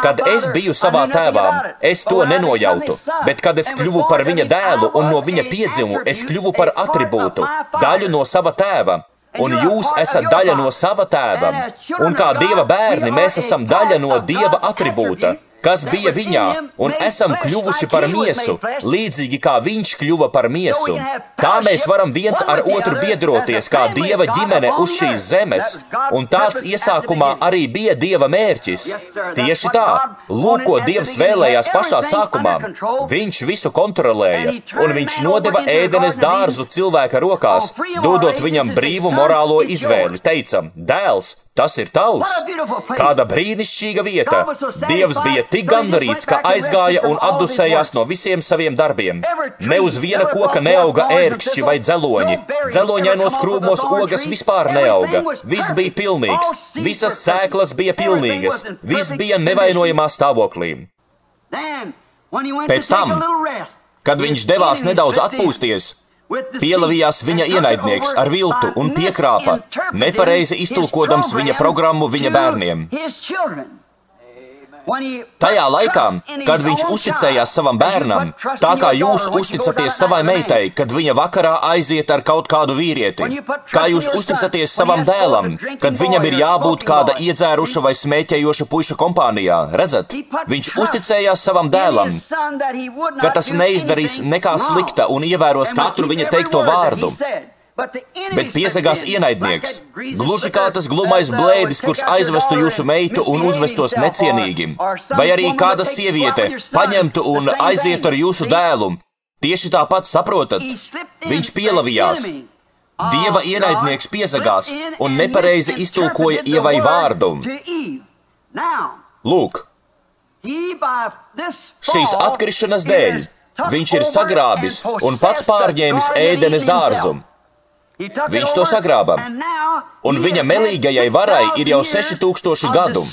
Kad es biju savā tēvā, es to nenojautu, bet kad es kļuvu par viņa dēlu un no viņa piedzimu, es kļuvu par atribūtu, daļu no sava tēva, un jūs esat daļa no sava tēva, un kā Dieva bērni mēs esam daļa no Dieva atribūta, kas bija viņā, un esam kļuvuši par miesu, līdzīgi kā viņš kļuva par miesu. Tā mēs varam viens ar otru biedroties kā Dieva ģimene uz šīs zemes, un tāds iesākumā arī bija Dieva mērķis. Tieši tā, lūk, ko Dievs vēlējās pašā sākumā. Viņš visu kontrolēja, un viņš nodeva ēdenes dārzu cilvēka rokās, dodot viņam brīvu morālo izvēli. Teicam, dēls, tas ir tavs. Kāda brīnišķīga vieta. Dievs bija tik gandarīts, ka aizgāja un atdusējās no visiem saviem darbiem. Ne uz viena koka neauga ērkšķi vai dzeloņi. Dzeloņainos krūmos ogas vispār neauga. Viss bija pilnīgs. Visas sēklas bija pilnīgas. Viss bija nevainojamā stāvoklī. Pēc tam, kad viņš devās nedaudz atpūsties, pielavījās viņa ienaidnieks ar viltu un piekrāpa, nepareizi iztulkodams viņa programmu viņa bērniem. Tajā laikā, kad viņš uzticējās savam bērnam, tā kā jūs uzticaties savai meitai, kad viņa vakarā aiziet ar kaut kādu vīrieti, kā jūs uzticaties savam dēlam, kad viņam ir jābūt kāda iedzēruša vai smēķējoša puiša kompānijā, redzat? Viņš uzticējās savam dēlam, ka tas neizdarīs nekā slikta un ievēros katru viņa teikto vārdu. Bet piesagās ienaidnieks, gluži kā tas glumais blēdis, kurš aizvestu jūsu meitu un uzvestos necienīgi, vai arī kāda sieviete paņemtu un aizietu ar jūsu dēlu. Tieši tāpat saprotat, viņš pielavījās. Dieva ienaidnieks piesagās un nepareizi iztulkoja Ievai vārdu. Lūk, šīs atkrišanas dēļ viņš ir sagrābis un pats pārņēmis ēdenes dārzu. Viņš to sagrāba. Un viņa melīgajai varai ir jau 6000 gadu.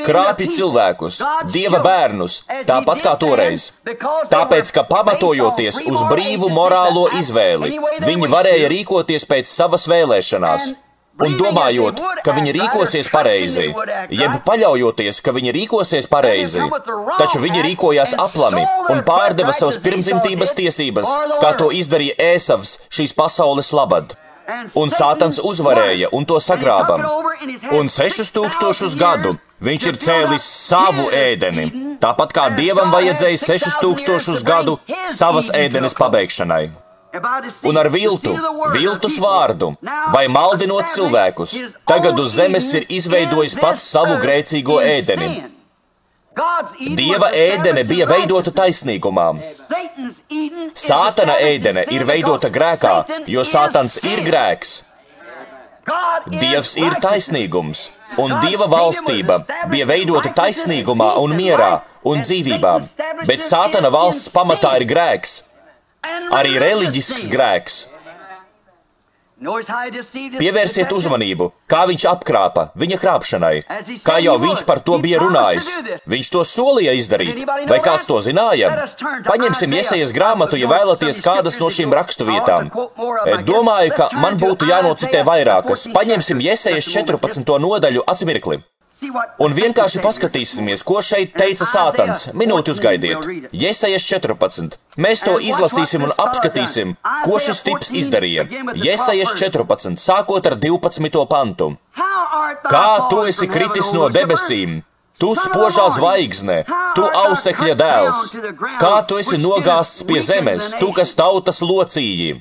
Krāpj cilvēkus, Dieva bērnus, tāpat kā toreiz. Tāpēc, ka pamatojoties uz brīvu morālo izvēli, viņi varēja rīkoties pēc savas vēlēšanās. Un domājot, ka viņi rīkosies pareizi, jeb paļaujoties, ka viņi rīkosies pareizi, taču viņi rīkojās aplami un pārdeva savas pirmdzimtības tiesības, kā to izdarīja Ēsavs šīs pasaules labad. Un Sātans uzvarēja un to sagrāba. Un 6000 gadu viņš ir cēlis savu ēdeni, tāpat kā Dievam vajadzēja 6000 gadu savas ēdenes pabeigšanai. Un ar viltus vārdu, vai maldinot cilvēkus, tagad uz zemes ir izveidojis pats savu grēcīgo ēdeni. Dieva ēdene bija veidota taisnīgumā. Sātana ēdene ir veidota grēkā, jo Sātans ir grēks. Dievs ir taisnīgums, un Dieva valstība bija veidota taisnīgumā un mierā un dzīvībā, bet Sātana valsts pamatā ir grēks, arī reliģisks grēks. Pievērsiet uzmanību, kā viņš apkrāpa viņa krāpšanai, kā jau viņš par to bija runājis. Viņš to solīja izdarīt, vai kāds to zināja? Paņemsim Jesajas grāmatu, ja vēlaties kādas no šīm rakstuvietām. Domāju, ka man būtu jānocitē vairākas. Paņemsim Jesajas 14. nodaļu atsimirkli. Un vienkārši paskatīsimies, ko šeit teica Sātans. Minūti uzgaidiet. Jesajas 14. Mēs to izlasīsim un apskatīsim, ko šis tips izdarīja. Jesajas 14, sākot ar 12. pantu. Kā tu esi kritis no debesīm, tu spožā zvaigzne, tu ausekļa dēls, kā tu esi nogāsts pie zemes, tu, kas tautas locīji.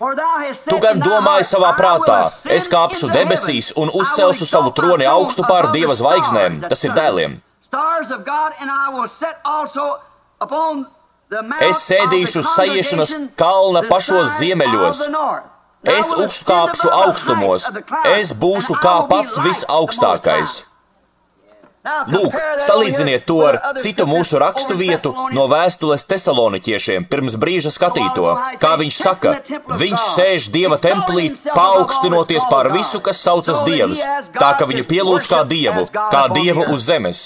Tu gan domāji savā prātā, es kāpšu debesīs un uzcelšu savu troni augstu pār Dieva zvaigznēm, tas ir dēliem. Es sēdīšu sajiešanas kalna pašos ziemeļos, es uzkāpšu augstumos, es būšu kā pats visaugstākais. Lūk, salīdziniet to ar citu mūsu rakstu vietu no vēstules Tesaloniķiešiem pirms brīža skatīto. Kā viņš saka, viņš sēž Dieva templī, paaugstinoties pār visu, kas saucas Dievs, tā ka viņu pielūdz kā Dievu uz zemes.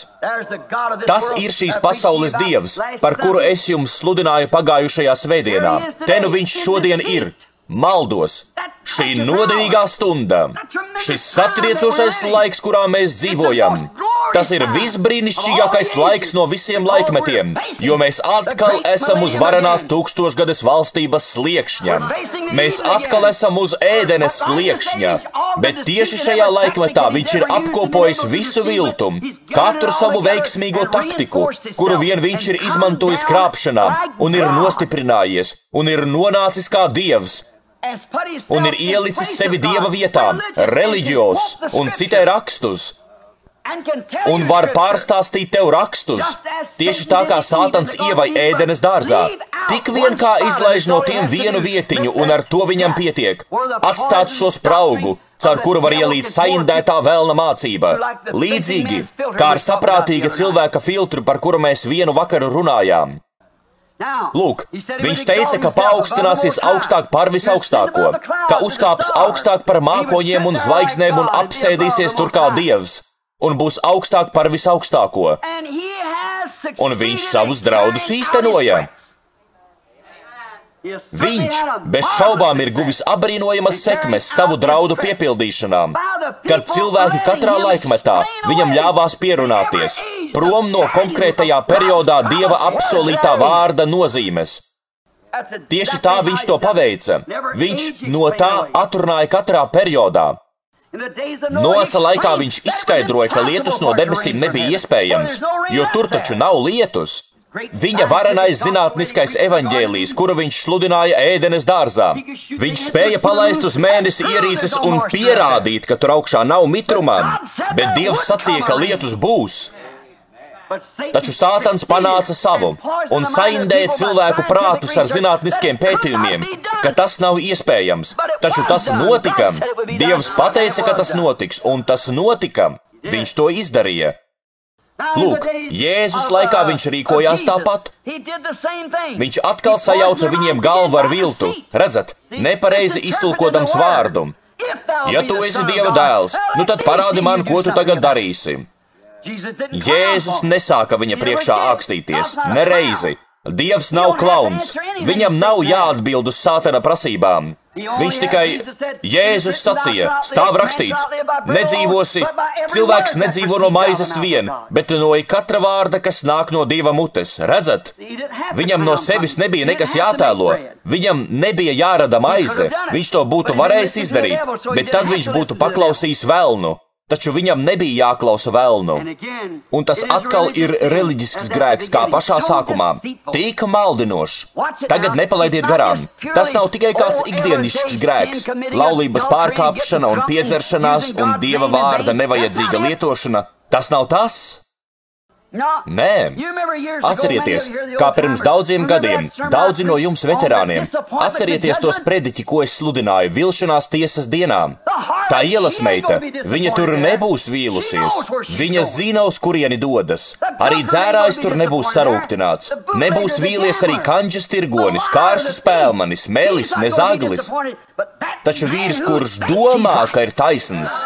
Tas ir šīs pasaules Dievs, par kuru es jums sludināju pagājušajā svētdienā. Te nu viņš šodien ir. Maldos, šī nodevīgā stunda, šis satriecošais laiks, kurā mēs dzīvojam, tas ir visbrīnišķīgākais laiks no visiem laikmetiem, jo mēs atkal esam uz varenās tūkstošgades valstības sliekšņa. Mēs atkal esam uz ēdenes sliekšņa, bet tieši šajā laikmetā viņš ir apkopojis visu viltu, katru savu veiksmīgo taktiku, kuru vien viņš ir izmantojis krāpšanā un ir nostiprinājies un ir nonācis kā Dievs. Un ir ielicis sevi Dieva vietā, reliģijos un citai rakstus, un var pārstāstīt tev rakstus, tieši tā kā Sātans ievai ēdenes dārzā, tik vien kā izlaiž no tiem vienu vietiņu, un ar to viņam pietiek, atstāt šo spraugu, caur kuru var ielīt saindētā vēlna mācība, līdzīgi kā ar saprātīga cilvēka filtru, par kuru mēs vienu vakaru runājām. Lūk, viņš teica, ka paaugstināsies augstāk par visaugstāko, ka uzkāps augstāk par mākoņiem un zvaigznēm un apsēdīsies tur kā Dievs, un būs augstāk par visaugstāko. Un viņš savus draudus īstenoja. Viņš bez šaubām ir guvis apbrīnojamas sekmes savu draudu piepildīšanā, kad cilvēki katrā laikmetā viņam ļāvās pierunāties, prom no konkrētajā periodā Dieva apsolītā vārda nozīmes. Tieši tā viņš to paveica. Viņš no tā atrunāja katrā periodā. Noasa laikā viņš izskaidroja, ka lietus no debesīm nebija iespējams, jo tur taču nav lietus. Viņa varenais zinātniskais evaņģēlijs, kuru viņš sludināja ēdenes dārzā. Viņš spēja palaist uz mēnesi ierīces un pierādīt, ka tur augšā nav mitrumā, bet Dievs sacīja, ka lietus būs. Taču Sātans panāca savu un saindēja cilvēku prātus ar zinātniskiem pētījumiem, ka tas nav iespējams. Taču tas notika. Dievs pateica, ka tas notiks, un tas notika. Viņš to izdarīja. Lūk, Jēzus laikā viņš rīkojās tāpat. Viņš atkal sajauca viņiem galvu ar viltu, redzat, nepareizi iztulkodams vārdu. Ja tu esi Dieva dēls, nu tad parādi man, ko tu tagad darīsi. Jēzus nesāka viņa priekšā ākstīties, nereizi. Dievs nav klauns, viņam nav jāatbild uz Sātana prasībām. Viņš tikai, Jēzus sacīja, stāv rakstīts, nedzīvosi, cilvēks nedzīvo no maizes vien, bet no katra vārda, kas nāk no Dieva mutes. Redzat, viņam no sevis nebija nekas jātēlo, viņam nebija jārada maize, viņš to būtu varējis izdarīt, bet tad viņš būtu paklausījis velnu. Taču viņam nebija jāklausa velnu. Un tas atkal ir reliģisks grēks, kā pašā sākumā. Tik maldinošs. Tagad nepalaidiet garām. Tas nav tikai kāds ikdienišķs grēks. Laulības pārkāpšana un piedzeršanās un Dieva vārda nevajadzīga lietošana. Tas nav tas. Nē, atcerieties, kā pirms daudziem gadiem, daudzi no jums veterāniem, atcerieties tos prediķi, ko es sludināju vilšanās tiesas dienām. Tā ielasmeita, viņa tur nebūs vīlusies, viņa zina, uz kurieni dodas. Arī dzērājs tur nebūs sarūktināts, nebūs vīlies arī kanģas tirgonis, kāršu spēlmanis, melis, ne zaglis. Taču vīrs, kurš domā, ka ir taisns,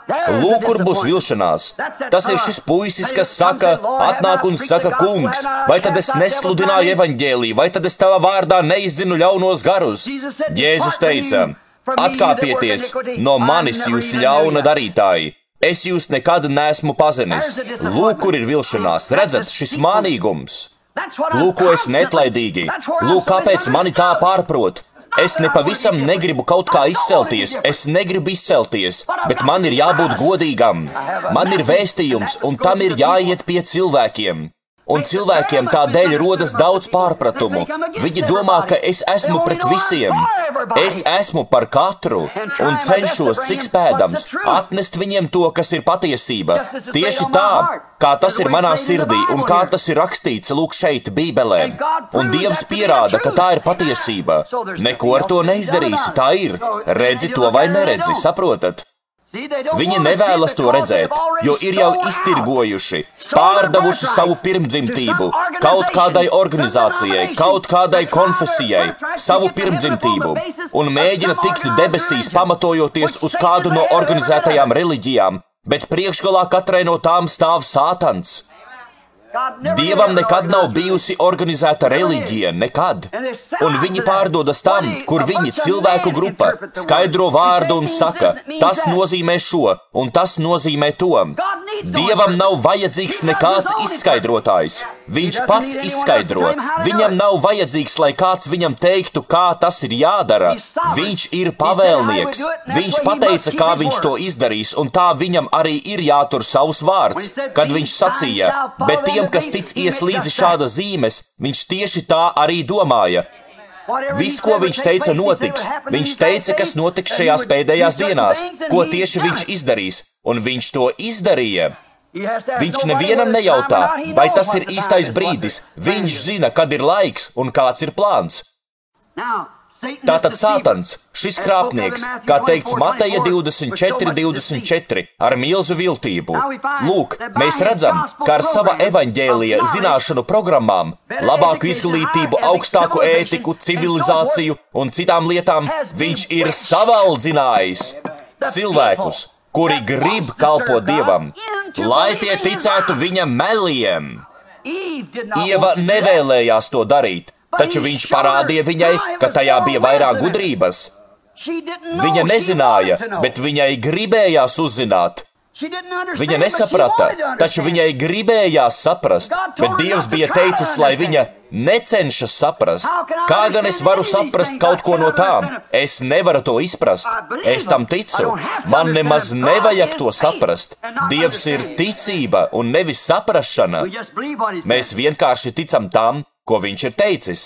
lūk, kur būs vilšanās. Tas ir šis puisis, kas saka, atnāk un saka, kungs, vai tad es nesludināju evaņģēliju, vai tad es tavā vārdā neizzinu ļaunos garus? Jēzus teica, atkāpieties no manis, jūs ļauna darītāji. Es jūs nekad neesmu pazinis. Lūk, kur ir vilšanās. Redzat, šis mānīgums. Lūk, ko es netlaidīgi. Lūk, kāpēc mani tā pārprot. Es nepavisam negribu kaut kā izcelties, es negribu izcelties, bet man ir jābūt godīgam. Man ir vēstījums, un tam ir jāiet pie cilvēkiem. Un cilvēkiem tādēļ rodas daudz pārpratumu. Viņi domā, ka es esmu pret visiem. Es esmu par katru un cenšos, cik spēdams, atnest viņiem to, kas ir patiesība. Tieši tā, kā tas ir manā sirdī un kā tas ir rakstīts, lūk šeit, Bībelē. Un Dievs pierāda, ka tā ir patiesība. Neko ar to neizdarīsi, tā ir. Redzi to vai neredzi, saprotat? Viņi nevēlas to redzēt, jo ir jau iztirgojuši, pārdevuši savu pirmdzimtību kaut kādai organizācijai, kaut kādai konfesijai, savu pirmdzimtību, un mēģina tikt debesīs pamatojoties uz kādu no organizētajām reliģijām, bet priekšgalā katrai no tām stāv Sātans. Dievam nekad nav bijusi organizēta reliģija, nekad. Un viņi pārdodas tam, kur viņi, cilvēku grupa, skaidro vārdu un saka, tas nozīmē šo, un tas nozīmē to. Dievam nav vajadzīgs nekāds izskaidrotājs. Viņš pats izskaidro. Viņam nav vajadzīgs, lai kāds viņam teiktu, kā tas ir jādara. Viņš ir pavēlnieks. Viņš pateica, kā viņš to izdarīs, un tā viņam arī ir jātur savs vārds, kad viņš sacīja, bet tiem, kas tic ies līdzi šāda zīmes, viņš tieši tā arī domāja. Viss, ko viņš teica, notiks. Viņš teica, kas notiks šajās pēdējās dienās, ko tieši viņš izdarīs, un viņš to izdarīja. Viņš nevienam nejautā, vai tas ir īstais brīdis. Viņš zina, kad ir laiks un kāds ir plāns. Tātad Sātans, šis krāpnieks, kā teikts Mateja 24:24, ar milzu viltību. Lūk, mēs redzam, ka ar sava evaņģēlija zināšanu programmām, labāku izglītību, augstāku ētiku, civilizāciju un citām lietām, viņš ir savaldzinājis cilvēkus, kuri grib kalpot Dievam, lai tie ticētu viņa meliem. Ieva nevēlējās to darīt. Taču viņš parādīja viņai, ka tajā bija vairāk gudrības. Viņa nezināja, bet viņai gribējās uzzināt. Viņa nesaprata, taču viņai gribējās saprast, bet Dievs bija teicis, lai viņa necenšas saprast. Kā gan es varu saprast kaut ko no tām? Es nevaru to izprast. Es tam ticu. Man nemaz nevajag to saprast. Dievs ir ticība un nevis saprašana. Mēs vienkārši ticam tam, ko viņš ir teicis.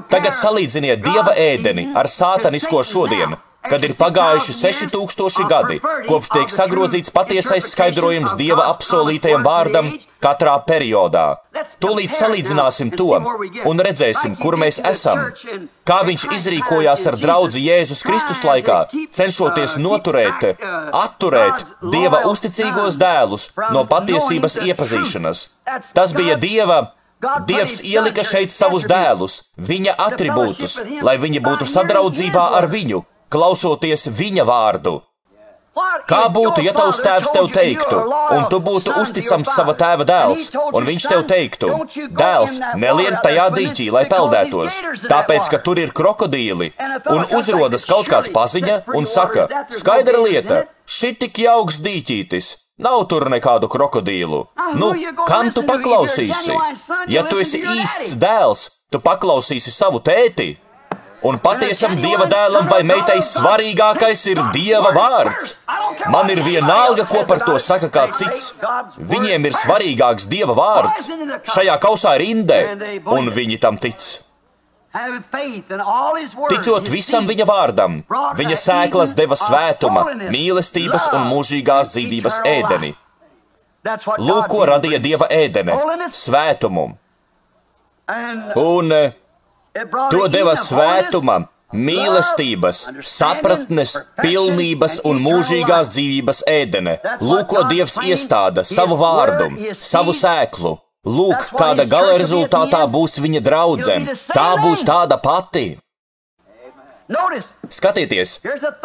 Tagad salīdziniet Dieva ēdeni ar sātanisko šodien, kad ir pagājuši 6000 gadi, kopš tiek sagrozīts patiesais skaidrojums Dieva apsolītajam vārdam, katrā periodā. Tūlīt salīdzināsim to un redzēsim, kur mēs esam. Kā viņš izrīkojās ar draudzi Jēzus Kristus laikā, cenšoties atturēt Dieva uzticīgos dēlus no patiesības iepazīšanas. Tas bija Dievs ielika šeit savus dēlus, viņa atribūtus, lai viņi būtu sadraudzībā ar viņu, klausoties viņa vārdu. Kā būtu, ja tavs tēvs tev teiktu, un tu būtu uzticams sava tēva dēls, un viņš tev teiktu, dēls, nelien tajā dīķī, lai peldētos, tāpēc, ka tur ir krokodīli, un uzrodas kaut kāds paziņa un saka, skaidra lieta, šī tik jauks dīķītis, nav tur nekādu krokodīlu. Nu, kam tu paklausīsi? Ja tu esi īsts dēls, tu paklausīsi savu tēti. Un patiesam Dieva dēlam vai meitai svarīgākais ir Dieva vārds. Man ir vienalga, ko par to saka kā cits. Viņiem ir svarīgāks Dieva vārds. Šajā kausā ir indē, un viņi tam tic. Ticot visam viņa vārdam, viņa sēklas deva svētuma, mīlestības un mūžīgās dzīvības ēdeni. Lūk, ko radīja Dieva ēdene – svētumu. Un to deva svētuma, mīlestības, sapratnes, pilnības un mūžīgās dzīvības ēdene. Lūk, ko Dievs iestāda savu vārdu, savu sēklu. Lūk, kāda gala rezultātā būs viņa draudzene. Tā būs tāda pati. Skatieties,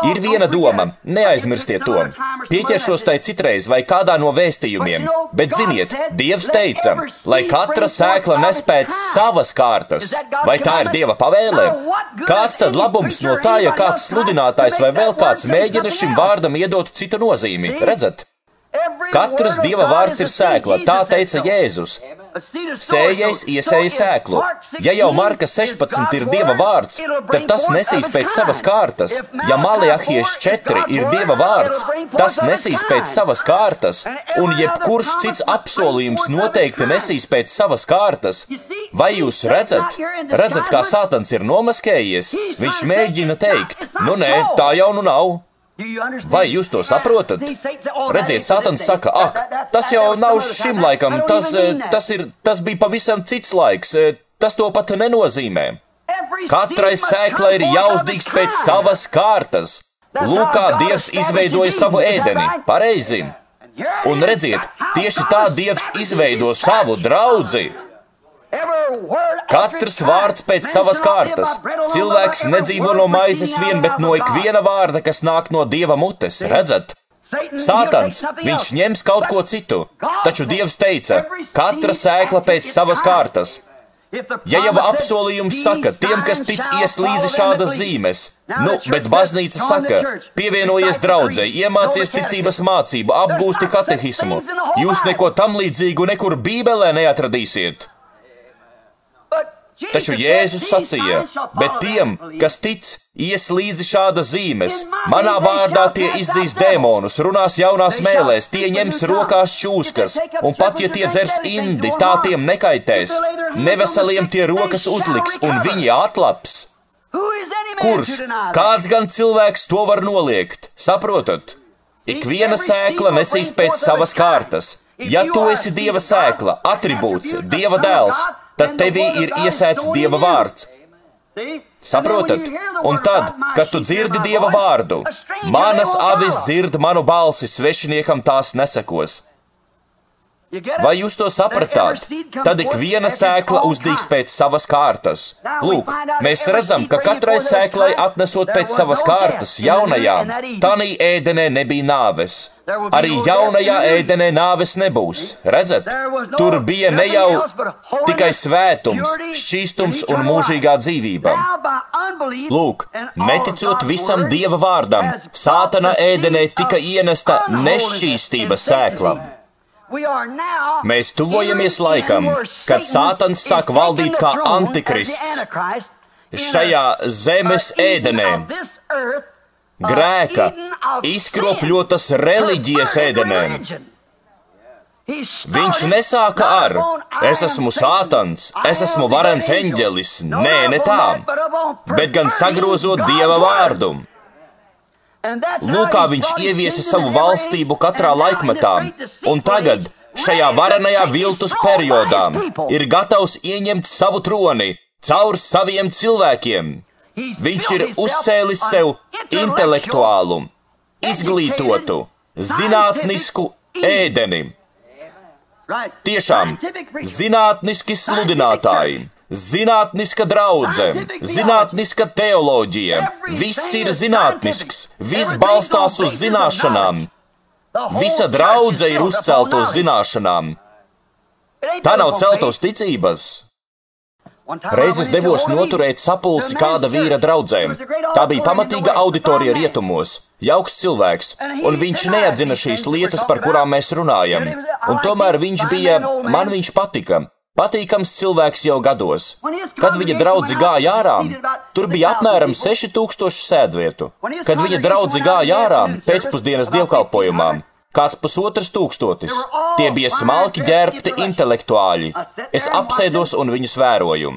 ir viena doma, neaizmirstiet to. Pieķeršos tai citreiz vai kādā no vēstījumiem, bet ziniet, Dievs teica, lai katra sēkla nes pēc savas kārtas. Vai tā ir Dieva pavēle? Kāds tad labums no tā, ja kāds sludinātājs vai vēl kāds mēģina šim vārdam iedot citu nozīmi? Redzat? Katrs Dieva vārds ir sēkla, tā teica Jēzus. Sējais iesēja sēklu. Ja jau Marka 16 ir Dieva vārds, tad tas nesīs pēc savas kārtas. Ja Maleahijas 4 ir Dieva vārds, tas nesīs pēc savas kārtas. Un jebkurš cits apsolījums noteikti nesīs pēc savas kārtas. Vai jūs redzat? Redzat, kā Sātans ir nomaskējies? Viņš mēģina teikt, nu nē, tā jau nu nav. Vai jūs to saprotat? Redziet, Sātans saka, ak, tas jau nav šim laikam, tas bija pavisam cits laiks, tas to pat nenozīmē. Katrai sēklai ir jāuzdīkst pēc savas kārtas. Lūk, kā Dievs izveidoja savu ēdeni, pareizi. Un redziet, tieši tā Dievs izveido savu draudzi. Katrs vārds pēc savas kārtas. Cilvēks nedzīvo no maizes vien, bet no ikviena vārda, kas nāk no Dieva mutes. Redzat? Sātans, viņš ņems kaut ko citu. Taču Dievs teica, katra sēkla pēc savas kārtas. Ja jau apsolījums saka, tiem, kas tic, ies līdzi šādas zīmes. Nu, bet baznīca saka, pievienojies draudzei, iemācies ticības mācību, apgūsti katehismu. Jūs neko tam līdzīgu nekur Bībelē neatradīsiet. Taču Jēzus sacīja, bet tiem, kas tic, ies līdzi šādas zīmes. Manā vārdā tie izdzīs dēmonus, runās jaunās mēlēs, tie ņems rokās čūskas, un pat ja tie dzers indi, tā tiem nekaitēs. Neveseliem tie rokas uzliks, un viņi atlaps. Kurš? Kāds gan cilvēks to var noliegt? Saprotat? Ikviena sēkla nesīs pēc savas kārtas. Ja tu esi Dieva sēkla, atribūts, Dieva dēls, tad tevī ir iesēts Dieva vārds. Saprotat? Un tad, kad tu dzirdi Dieva vārdu, manas avis dzird manu balsi, svešiniekam tās nesekos. Vai jūs to sapratāt? Tad ik viena sēkla uzdīgs pēc savas kārtas. Lūk, mēs redzam, ka katrai sēklai atnesot pēc savas kārtas jaunajā, tanī ēdenē nebija nāves. Arī jaunajā ēdenē nāves nebūs. Redzat? Tur bija ne jau tikai svētums, šķīstums un mūžīgā dzīvība. Lūk, neticot visam Dieva vārdam, Sātana ēdenē tika ienesta nešķīstības sēkla. Mēs tuvojamies laikam, kad Sātans sāk valdīt kā antikrists šajā zemes ēdenē, grēka, izkropļotas reliģijas ēdenē. Viņš nesāka ar, es esmu Sātans, es esmu varens eņģelis, nē, ne tā, bet gan sagrozot Dieva vārdu. Lūk, kā viņš ieviesa savu valstību katrā laikmetā, un tagad šajā varenajā viltus periodā ir gatavs ieņemt savu troni caur saviem cilvēkiem. Viņš ir uzcēlis sev intelektuālu, izglītotu, zinātnisku ēdeni. Tiešām, zinātniski sludinātāji, zinātniska draudze, zinātniska teoloģija, viss ir zinātnisks, viss balstās uz zināšanām. Visa draudze ir uzcelta uz zināšanām. Tā nav celta uz ticības. Reiz es devos noturēt sapulci kāda vīra draudzēm. Tā bija pamatīga auditorija rietumos, jauks cilvēks, un viņš neatzina šīs lietas, par kurām mēs runājam. Un tomēr man viņš patika. Patīkams cilvēks jau gados. Kad viņa draudzi gāja ārā, tur bija apmēram 6000 sēdvietu. Kad viņa draudzi gāja ārā pēcpusdienas dievkalpojumā, kāds 1500. Tie bija smalki ģērbti intelektuāļi. Es apsēdos un viņus vēroju.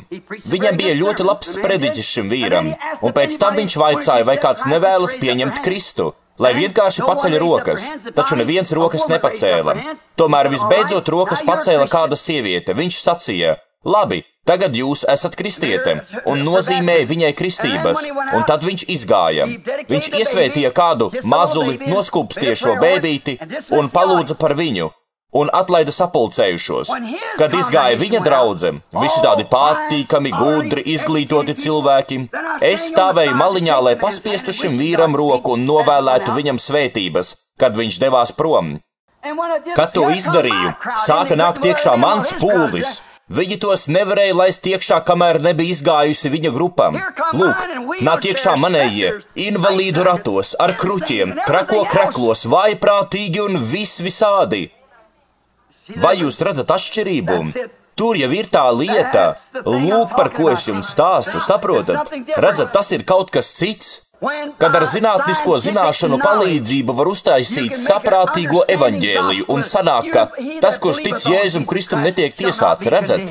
Viņam bija ļoti labs sprediķis šim vīram, un pēc tam viņš vaicāja, vai kāds nevēlas pieņemt Kristu, lai vienkārši paceļ rokas, taču neviens rokas nepacēla. Tomēr visbeidzot rokas pacēla kāda sieviete. Viņš sacīja, labi, tagad jūs esat kristiete, un nozīmēja viņai kristības, un tad viņš izgāja. Viņš iesvētīja kādu mazuli, noskūpstiešo bēbīti un palūdza par viņu, un atlaida sapulcējušos. Kad izgāja viņa draudze, visi tādi patīkami, gudri, izglītoti cilvēki, es stāvēju maliņā, lai paspiestu šim vīram roku un novēlētu viņam svētības, kad viņš devās prom. Kad to izdarīju, sāka nākt iekšā mans pūlis. Viņi tos nevarēja laist iekšā, kamēr nebija izgājusi viņa grupam. Lūk, nāk iekšā manējie, invalīdu ratos, ar kruķiem, trako kreklos, vājprātīgi un visādi. Vai jūs redzat atšķirību? Tur jau ir tā lieta. Lūk, par ko es jums stāstu, saprotat? Redzat, tas ir kaut kas cits. Kad ar zinātnisko zināšanu palīdzību var uztaisīt saprātīgo evaņģēliju un sanāk, ka tas, kurš tic Jēzum Kristum, netiek tiesāts, redzat?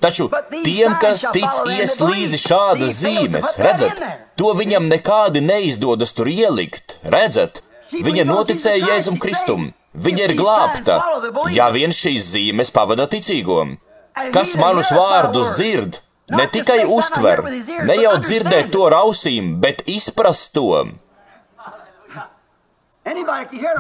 Taču tiem, kas tic, ies līdzi šādas zīmes, redzat? To viņam nekādi neizdodas tur ielikt, redzat? Viņa noticēja Jēzum Kristum, viņa ir glābta, ja vien šīs zīmes pavada ticīgo. Kas manus vārdus dzird? Ne tikai uztver, ne jau dzirdēt to ar ausīm, bet izprast to.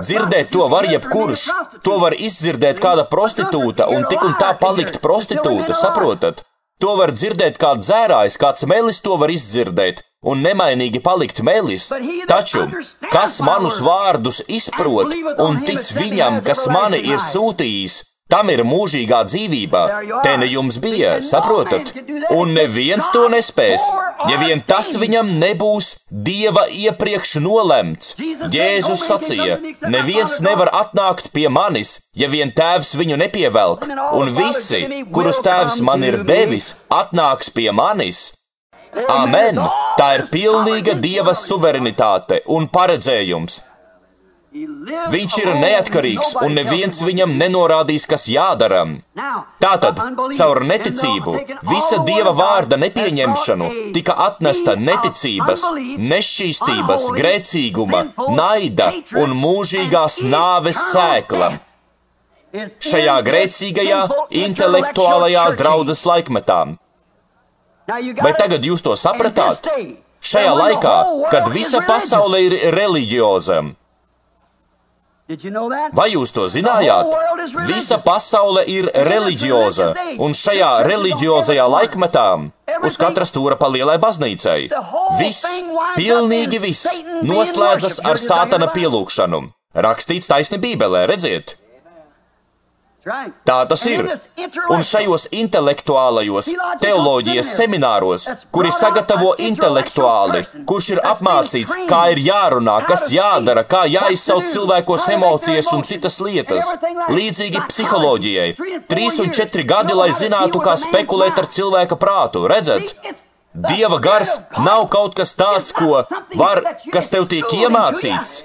Dzirdēt to var jebkurš, to var izdzirdēt kāda prostitūta un tik un tā palikt prostitūta, saprotat? To var dzirdēt kā dzērājs, kāds melis to var izdzirdēt un nemainīgi palikt melis. Taču, kas manus vārdus izprot un tic viņam, kas mani ir sūtījis, tam ir mūžīgā dzīvība. Te ne jums bija, saprotat? Un neviens to nespēs, ja vien tas viņam nebūs Dieva iepriekš nolemts. Jēzus sacīja, neviens nevar atnākt pie manis, ja vien Tēvs viņu nepievelk, un visi, kurus Tēvs man ir devis, atnāks pie manis. Amen! Tā ir pilnīga Dieva suverenitāte un paredzējums. Viņš ir neatkarīgs, un neviens viņam nenorādīs, kas jādara. Tātad, caur neticību, visa Dieva vārda nepieņemšanu tika atnesta neticības, nešķīstības, grēcīguma, naida un mūžīgās nāves sēkla. Šajā grēcīgajā, intelektuālajā draudzes laikmetā. Vai tagad jūs to sapratāt? Šajā laikā, kad visa pasaule ir reliģioza. Vai jūs to zinājāt? Visa pasaule ir reliģioza, un šajā reliģiozajā laikmetā uz katra stūra pa lielai baznīcai. Viss, pilnīgi viss, noslēdzas ar sātana pielūgšanu. Rakstīts taisni Bībelē, redziet? Tā tas ir. Un šajos intelektuālajos teoloģijas semināros, kuri sagatavo intelektuāli, kurš ir apmācīts, kā ir jārunā, kas jādara, kā jāizsauc cilvēkos emocijas un citas lietas, līdzīgi psiholoģijai. 3 un 4 gadi, lai zinātu, kā spekulēt ar cilvēka prātu, redzat? Dieva gars nav kaut kas tāds, kas tev tiek iemācīts.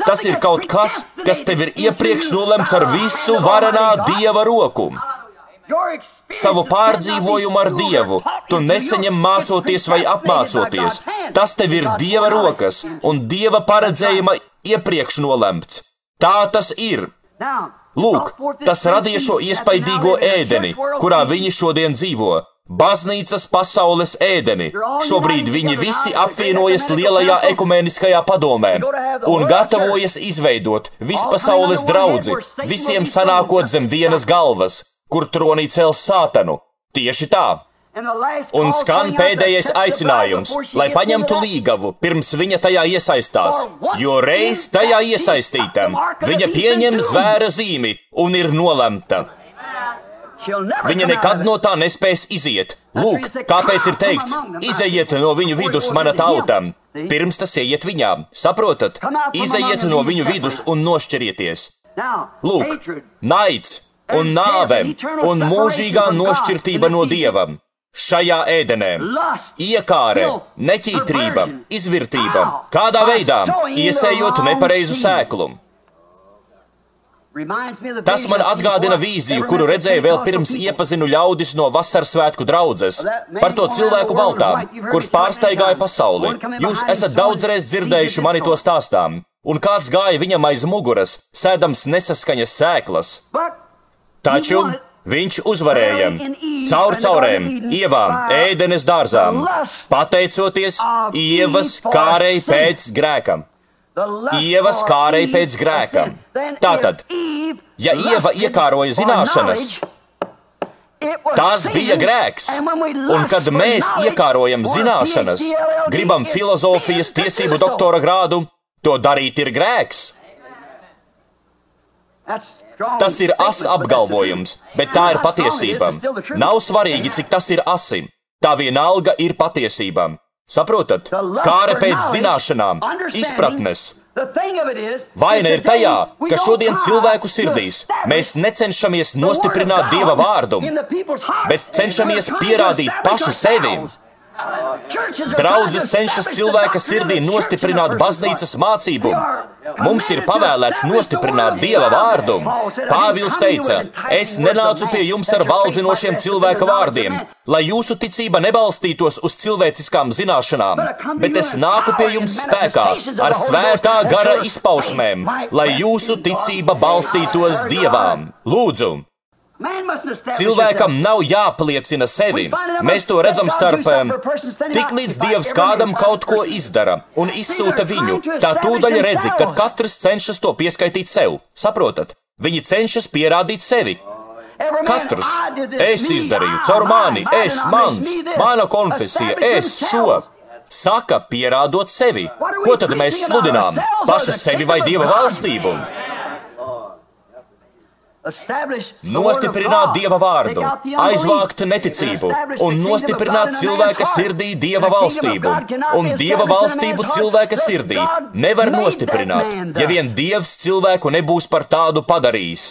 Tas ir kaut kas, kas tev ir iepriekš nolemts ar visu varenā Dieva roku. Savu pārdzīvojumu ar Dievu tu nesaņem mācoties vai apmācoties. Tas tev ir Dieva rokas un Dieva paredzējuma iepriekš nolemts. Tā tas ir. Lūk, tas radīja šo iespaidīgo ēdeni, kurā viņi šodien dzīvo. Baznīcas pasaules ēdeni. Šobrīd viņi visi apvienojas lielajā ekumeniskajā padomē un gatavojas izveidot vispasaules draudzi, visiem sanākot zem vienas galvas, kur tronī cels Sātanu. Tieši tā. Un skan pēdējais aicinājums, lai paņemtu līgavu, pirms viņa tajā iesaistās, jo reiz tajā iesaistītam, viņa pieņem zvēra zīmi un ir nolemta. Viņa nekad no tā nespēs iziet. Lūk, kāpēc ir teikts, izejiet no viņu vidus, mana tauta. Pirms tas ieiet viņā, saprotat? Izejiet no viņu vidus un nošķirieties. Lūk, naids un nāve un mūžīgā nošķirtība no Dieva. Šajā ēdenē iekāre, neķītrība, izvirtība, kādā veidā iesējot nepareizu sēklu. Tas man atgādina vīziju, kuru redzēju vēl pirms iepazinu ļaudis no vasarsvētku draudzes, par to cilvēku baltā, kurš pārstaigāja pasauli. Jūs esat daudzreiz dzirdējuši mani to stāstām, un kāds gāja viņam aiz muguras, sēdams nesaskaņas sēklas. Taču viņš uzvarēja caur caurēm, ievām, ēdenes dārzām, pateicoties Ievas kārei pēc grēkam. Ievas kārei pēc grēkam. Tātad, ja Ieva iekāroja zināšanas, tas bija grēks. Un kad mēs iekārojam zināšanas, gribam filozofijas tiesību doktora grādu, to darīt ir grēks. Tas ir as apgalvojums, bet tā ir patiesība. Nav svarīgi, cik tas ir asi. Tā vienalga ir patiesība. Saprotat? Kāre pēc zināšanām, izpratnes. Vaina ir tajā, ka šodien cilvēku sirdīs mēs necenšamies nostiprināt Dieva vārdu, bet cenšamies pierādīt paši sevi. Draudzes cenšas cilvēka sirdī nostiprināt baznīcas mācību. Mums ir pavēlēts nostiprināt Dieva vārdu. Pāvils teica, es nenācu pie jums ar valdzinošiem cilvēka vārdiem, lai jūsu ticība nebalstītos uz cilvēciskām zināšanām, bet es nāku pie jums spēkā, ar svētā gara izpausmēm, lai jūsu ticība balstītos Dievām. Lūdzu! Cilvēkam nav jāpliecina sevi. Mēs to redzam starp tik līdz Dievs kādam kaut ko izdara un izsūta viņu. Tā tūdaļ redzi, kad katrs cenšas to pieskaitīt sev. Saprotat? Viņi cenšas pierādīt sevi. Katrs. Es izdarīju, caur mani, es, mans, mana konfesija, es, šo. Saka, pierādot sevi. Ko tad mēs sludinām? Paši sevi vai Dieva valstību? Nostiprināt Dieva vārdu, aizvākt neticību un nostiprināt cilvēka sirdī Dieva valstību. Un Dieva valstību cilvēka sirdī nevar nostiprināt, ja vien Dievs cilvēku nebūs par tādu padarījis.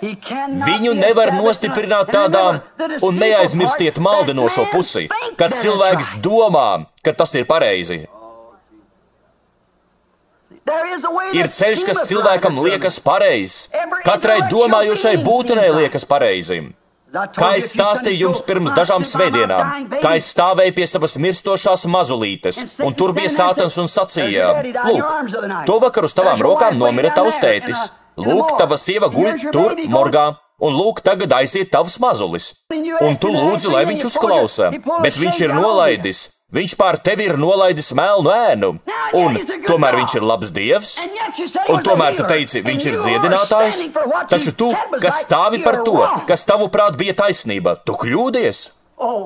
Viņu nevar nostiprināt tādā, un neaizmirstiet maldinošo pusi, kad cilvēks domā, ka tas ir pareizi. Ir ceļš, kas cilvēkam liekas pareizs. Katrai domājošai būtenei liekas pareizi. Kā es stāstīju jums pirms dažām svētdienām, kā es stāvēju pie savas mirstošās mazulītes, un tur bija Sātans un sacīja, lūk, to vakar uz tavām rokām nomira tavs tētis. Lūk, tava sieva guļ tur, morgā. Un lūk, tagad aiziet tavs mazulis. Un tu lūdzi, lai viņš uzklausa, bet viņš ir nolaidis. Viņš pār tevi ir nolaidis melnu ēnu. Un tomēr viņš ir labs Dievs. Un tomēr tu teici, viņš ir dziedinātājs. Taču tu, kas stāvi par to, kas tavuprāt bija taisnība, tu kļūdies.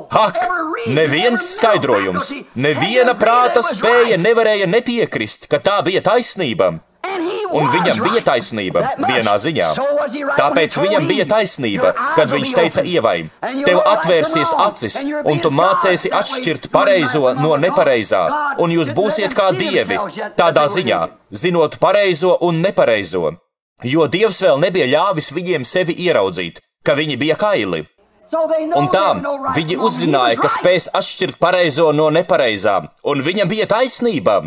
Ak, neviens skaidrojums, neviena prāta spēja nevarēja nepiekrist, ka tā bija taisnība. Un viņam bija taisnība vienā ziņā. Tāpēc viņam bija taisnība, kad viņš teica Ievai, tev atvērsies acis, un tu mācēsi atšķirt pareizo no nepareizā, un jūs būsiet kā dievi, tādā ziņā, zinot pareizo un nepareizo. Jo Dievs vēl nebija ļāvis viņiem sevi ieraudzīt, ka viņi bija kaili. Un tā viņi uzzināja, ka spēs atšķirt pareizo no nepareizā, un viņam bija taisnība.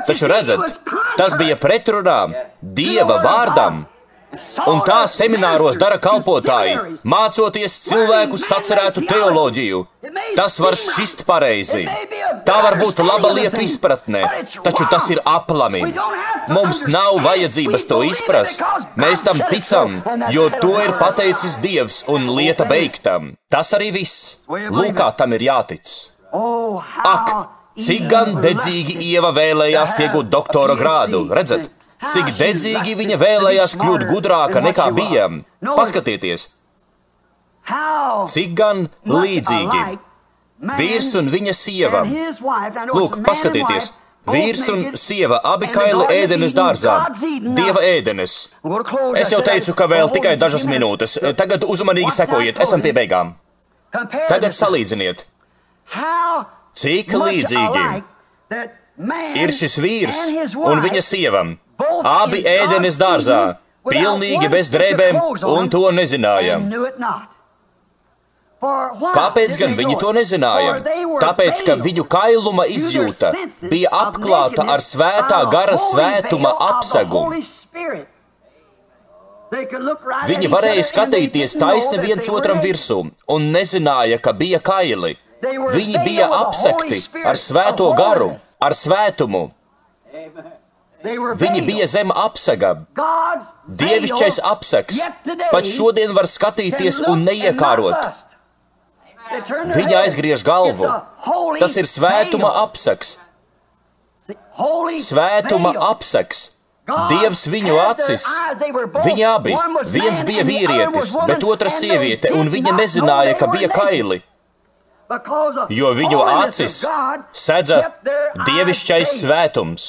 Taču redzat, tas bija pretrunā Dieva vārdam. Un tā semināros dara kalpotāji, mācoties cilvēku sacerētu teoloģiju. Tas var šķist pareizi. Tā var būt laba lietu izpratne, taču tas ir aplami. Mums nav vajadzības to izprast. Mēs tam ticam, jo to ir pateicis Dievs un lieta beigta. Tas arī viss. Lūk, kā tam ir jātic. Ak, cik gan dedzīgi Ieva vēlējās iegūt doktora grādu, redzat? Cik dedzīgi viņa vēlējās kļūt gudrāka nekā bija. Paskatieties, cik gan līdzīgi. Vīrs un viņa sieva. Lūk, paskatieties, vīrs un sieva abi kaili ēdenes dārzā. Dieva ēdenes. Es jau teicu, ka vēl tikai dažas minūtes. Tagad uzmanīgi sekojiet, esam pie beigām. Tagad salīdziniet. Cik līdzīgi ir šis vīrs un viņa sieva. Abi ēdenes dārzā, pilnīgi bez drēbēm, un to nezināja. Kāpēc gan viņi to nezināja? Tāpēc, ka viņu kailuma izjūta bija apklāta ar svētā gara svētuma apsegu. Viņi varēja skatīties taisni viens otram virsū un nezināja, ka bija kaili. Viņi bija apsegti ar svēto garu, ar svētumu. Viņi bija zem apsega. Dievišķais apsegs pat šodien var skatīties un neiekārot. Viņa aizgriež galvu. Tas ir svētuma apsegs. Svētuma apsegs. Dievs viņu acis. Viņi abi. Viens bija vīrietis, bet otra sieviete, un viņa nezināja, ka bija kaili. Jo viņu acis sedza dievišķais svētums.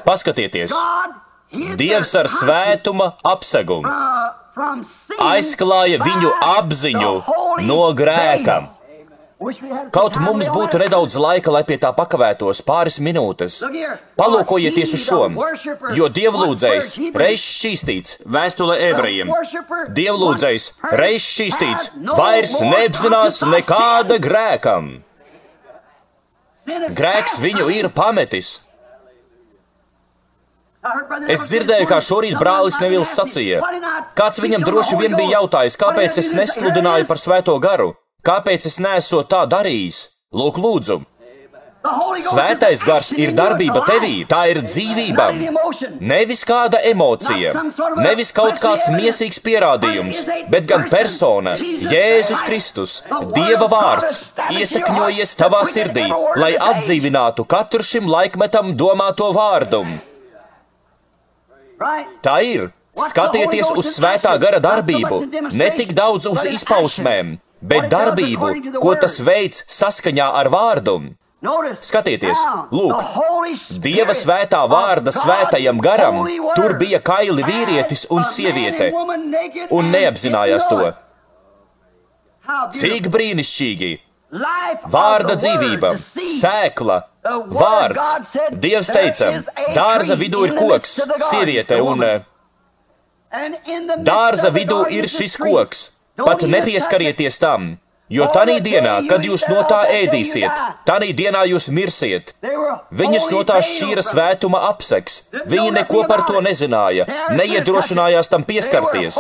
Paskatieties, Dievs ar svētuma apsegu aizklāja viņu apziņu no grēka. Kaut mums būtu nedaudz laika, lai pie tā pakavētos pāris minūtes. Palūkojieties uz šo, jo dievlūdzējs reiz šķīstīts, vēstule ebrejiem. Dievlūdzējs reiz šķīstīts, vairs neapzinās nekāda grēkam. Grēks viņu ir pametis. Es dzirdēju, kā šorīt brālis Nevils sacīja. Kāds viņam droši vien bija jautājis, kāpēc es nesludināju par svēto garu? Kāpēc es neesot tā darījis? Lūk, lūdzu. Svētais gars ir darbība tevī, tā ir dzīvība. Nevis kāda emocija, nevis kaut kāds miesīgs pierādījums, bet gan persona, Jēzus Kristus, Dieva vārds, iesakņojies tavā sirdī, lai atdzīvinātu katru šim laikmetam domāto vārdu. Tā ir. Skatieties uz svētā gara darbību, ne tik daudz uz izpausmēm, bet darbību, ko tas veids saskaņā ar vārdu. Skatieties, lūk, Dieva svētā vārda svētajam garam, tur bija kaili vīrietis un sieviete, un neapzinājās to. Cik brīnišķīgi! Vārda dzīvība, sēkla, vārds. Dievs teica, dārza vidū ir koks, sieviete, un dārza vidū ir šis koks. Pat nepieskarieties tam, jo tanī dienā, kad jūs no tā ēdīsiet, tanī dienā jūs mirsiet. Viņus no tā šķīra svētuma apsegs. Viņi neko par to nezināja, neiedrošinājās tam pieskarties.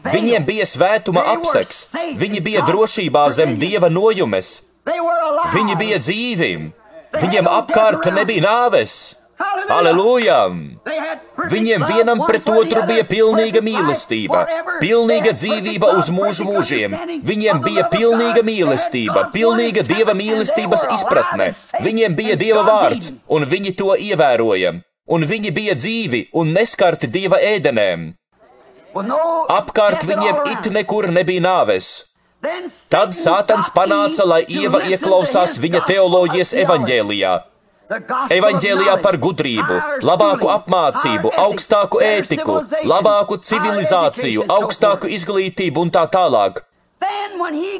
Viņiem bija svētuma apsegs. Viņi bija drošībā zem Dieva nojumes. Viņi bija dzīvi. Viņiem apkārt nebija nāves. Halleluja! Viņiem vienam pret otru bija pilnīga mīlestība, pilnīga dzīvība uz mūžu mūžiem. Viņiem bija pilnīga mīlestība, pilnīga Dieva mīlestības izpratne. Viņiem bija Dieva vārds, un viņi to ievēroja. Un viņi bija dzīvi un neskarti Dieva ēdenēm. Apkārt viņiem it nekur nebija nāves. Tad Sātans panāca, lai Ieva ieklausās viņa teoloģijas evaņģēlijā. Evaņģēlijā par gudrību, labāku apmācību, augstāku ētiku, labāku civilizāciju, augstāku izglītību un tā tālāk.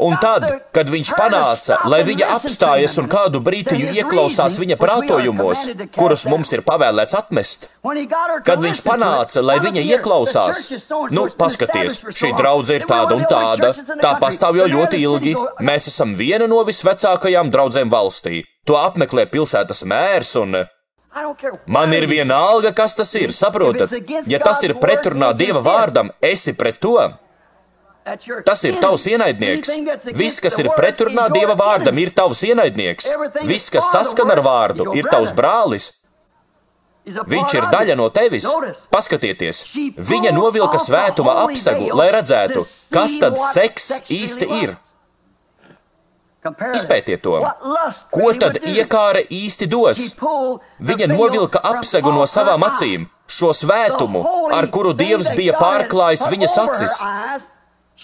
Un tad, kad viņš panāca, lai viņa apstājas un kādu brītiņu ieklausās viņa prātojumos, kurus mums ir pavēlēts atmest, kad viņš panāca, lai viņa ieklausās, nu, paskaties, šī draudze ir tāda un tāda, tā pastāv jau ļoti ilgi, mēs esam viena no visvecākajām draudzēm valstī, to apmeklē pilsētas mērs un... Man ir vienalga, kas tas ir, saprotat? Ja tas ir pretrunā Dieva vārdam, esi pret to. Tas ir tavs ienaidnieks. Viss, kas ir pretrunā Dieva vārdam, ir tavs ienaidnieks. Viss, kas saskan ar vārdu, ir tavs brālis. Viņš ir daļa no tevis. Paskatieties, viņa novilka svētuma apsegu, lai redzētu, kas tad seks īsti ir. Izpētiet to. Ko tad iekāre īsti dos? Viņa novilka apsegu no savām acīm, šo svētumu, ar kuru Dievs bija pārklājis viņas acis.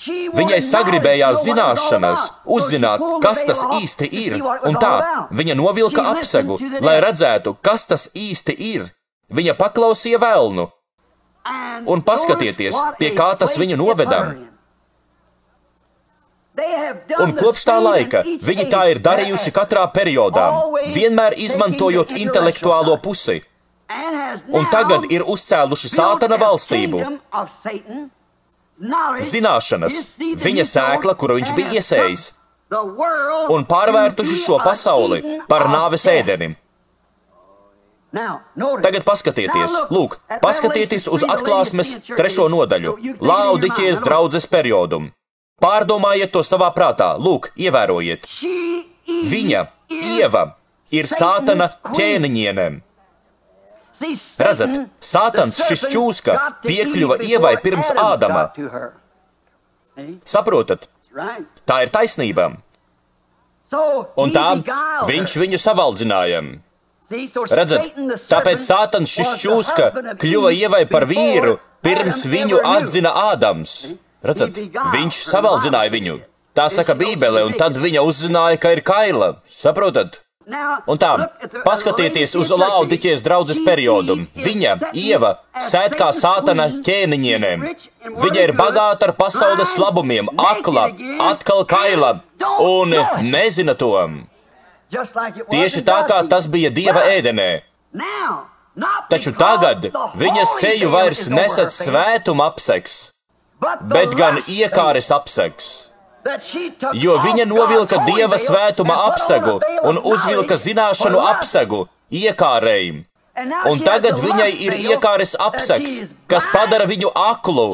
Viņai sagribējās zināšanas, uzzināt, kas tas īsti ir, un tā, viņa novilka apsegu, lai redzētu, kas tas īsti ir. Viņa paklausīja velnu, un paskatieties, pie kā tas viņu novedam. Un kopš tā laika viņi tā ir darījuši katrā periodā, vienmēr izmantojot intelektuālo pusi. Un tagad ir uzcēluši Sātana valstību. Zināšanas, viņa sēkla, kuru viņš bija iesējis, un pārvērtuši šo pasauli par nāves ēdeni. Tagad paskatieties, lūk, paskatieties uz Atklāsmes 3. nodaļu, Laodiķijas draudzes periodu. Pārdomājiet to savā prātā, lūk, ievērojiet. Viņa, Ieva, ir Sātana ķēniņiene. Redzat, Sātans, šis čūska, piekļuva Ievai pirms Ādama. Saprotat? Tā ir taisnība. Un tā viņš viņu savaldzināja. Redzat, tāpēc Sātans, šis čūska, kļuva Ievai par vīru, pirms viņu atzina Ādams. Redzat, viņš savaldzināja viņu. Tā saka Bībele, un tad viņa uzzināja, ka ir kaila. Saprotat? Un tā, paskatieties uz Laodiķijas draudzes periodu. Viņa, Ieva, sēt kā Sātana ķēniņiene. Viņa ir bagāta ar pasaules labumiem, akla, atkal kaila, un nezina to. Tieši tā, kā tas bija Dieva ēdenē. Taču tagad viņas seju vairs nesat svētuma apsegs, bet gan iekāres apsegs, jo viņa novilka Dieva svētuma apsegu un uzvilka zināšanu apsegu iekārēji. Un tagad viņai ir iekāres apsegs, kas padara viņu aklu,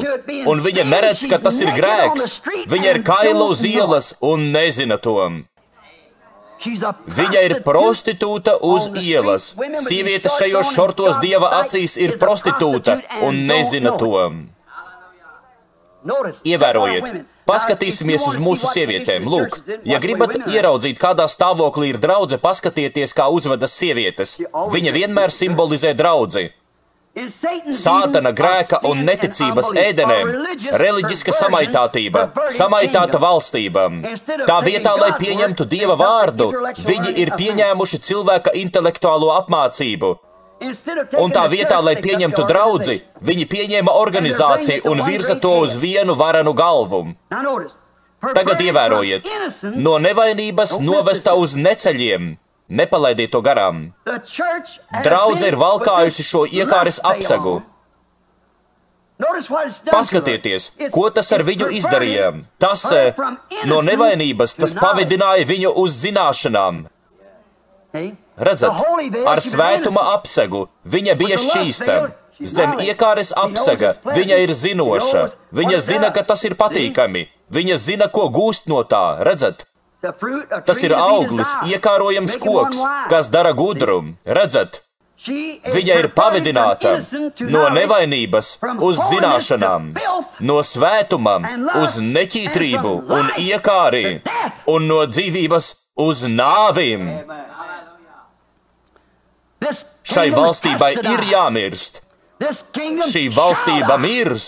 un viņa neredz, ka tas ir grēks. Viņa ir kaila uz ielas un nezina to. Viņa ir prostitūta uz ielas. Sieviete šajos šortos Dieva acīs ir prostitūta un nezina to. Ievērojiet, paskatīsimies uz mūsu sievietēm. Lūk, ja gribat ieraudzīt, kādā stāvoklī ir draudze, paskatieties, kā uzvedas sievietes. Viņa vienmēr simbolizē draudzi. Sātana grēka un neticības ēdenē, reliģiska samaitātība, samaitāta valstība. Tā vietā, lai pieņemtu Dieva vārdu, viņi ir pieņēmuši cilvēka intelektuālo apmācību. Un tā vietā, lai pieņemtu draudzi, viņi pieņēma organizāciju un virza to uz vienu varenu galvu. Tagad ievērojiet, no nevainības novesta uz neceļiem. Nepalaidiet to garām. Draudze ir valkājusi šo iekāres apsegu. Paskatieties, ko tas ar viņu izdarīja. Tas no nevainības, tas pavedināja viņu uz zināšanām. Redzat, ar svētuma apsegu viņa bija šķīsta. Zem iekāres apsega viņa ir zinoša. Viņa zina, ka tas ir patīkami. Viņa zina, ko gūst no tā. Redzat? Tas ir auglis, iekārojams koks, kas dara gudru. Redzat? Viņa ir pavedināta no nevainības uz zināšanām, no svētuma uz neķītrību un iekāri, un no dzīvības uz nāvim. Šai valstībai ir jāmirst. Šī valstība mirs.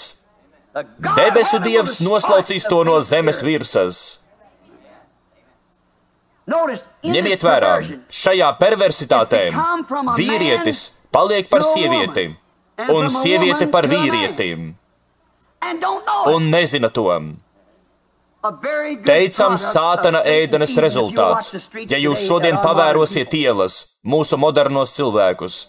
Debesu Dievs noslaucīs to no zemes virsmas. Ņemiet vērā, šajā perversitātē vīrietis paliek par sievieti, un sieviete par vīrieti, un nezina to. Teicams Sātana ēdenes rezultāts, ja jūs šodien pavērosiet ielas, mūsu modernos cilvēkus.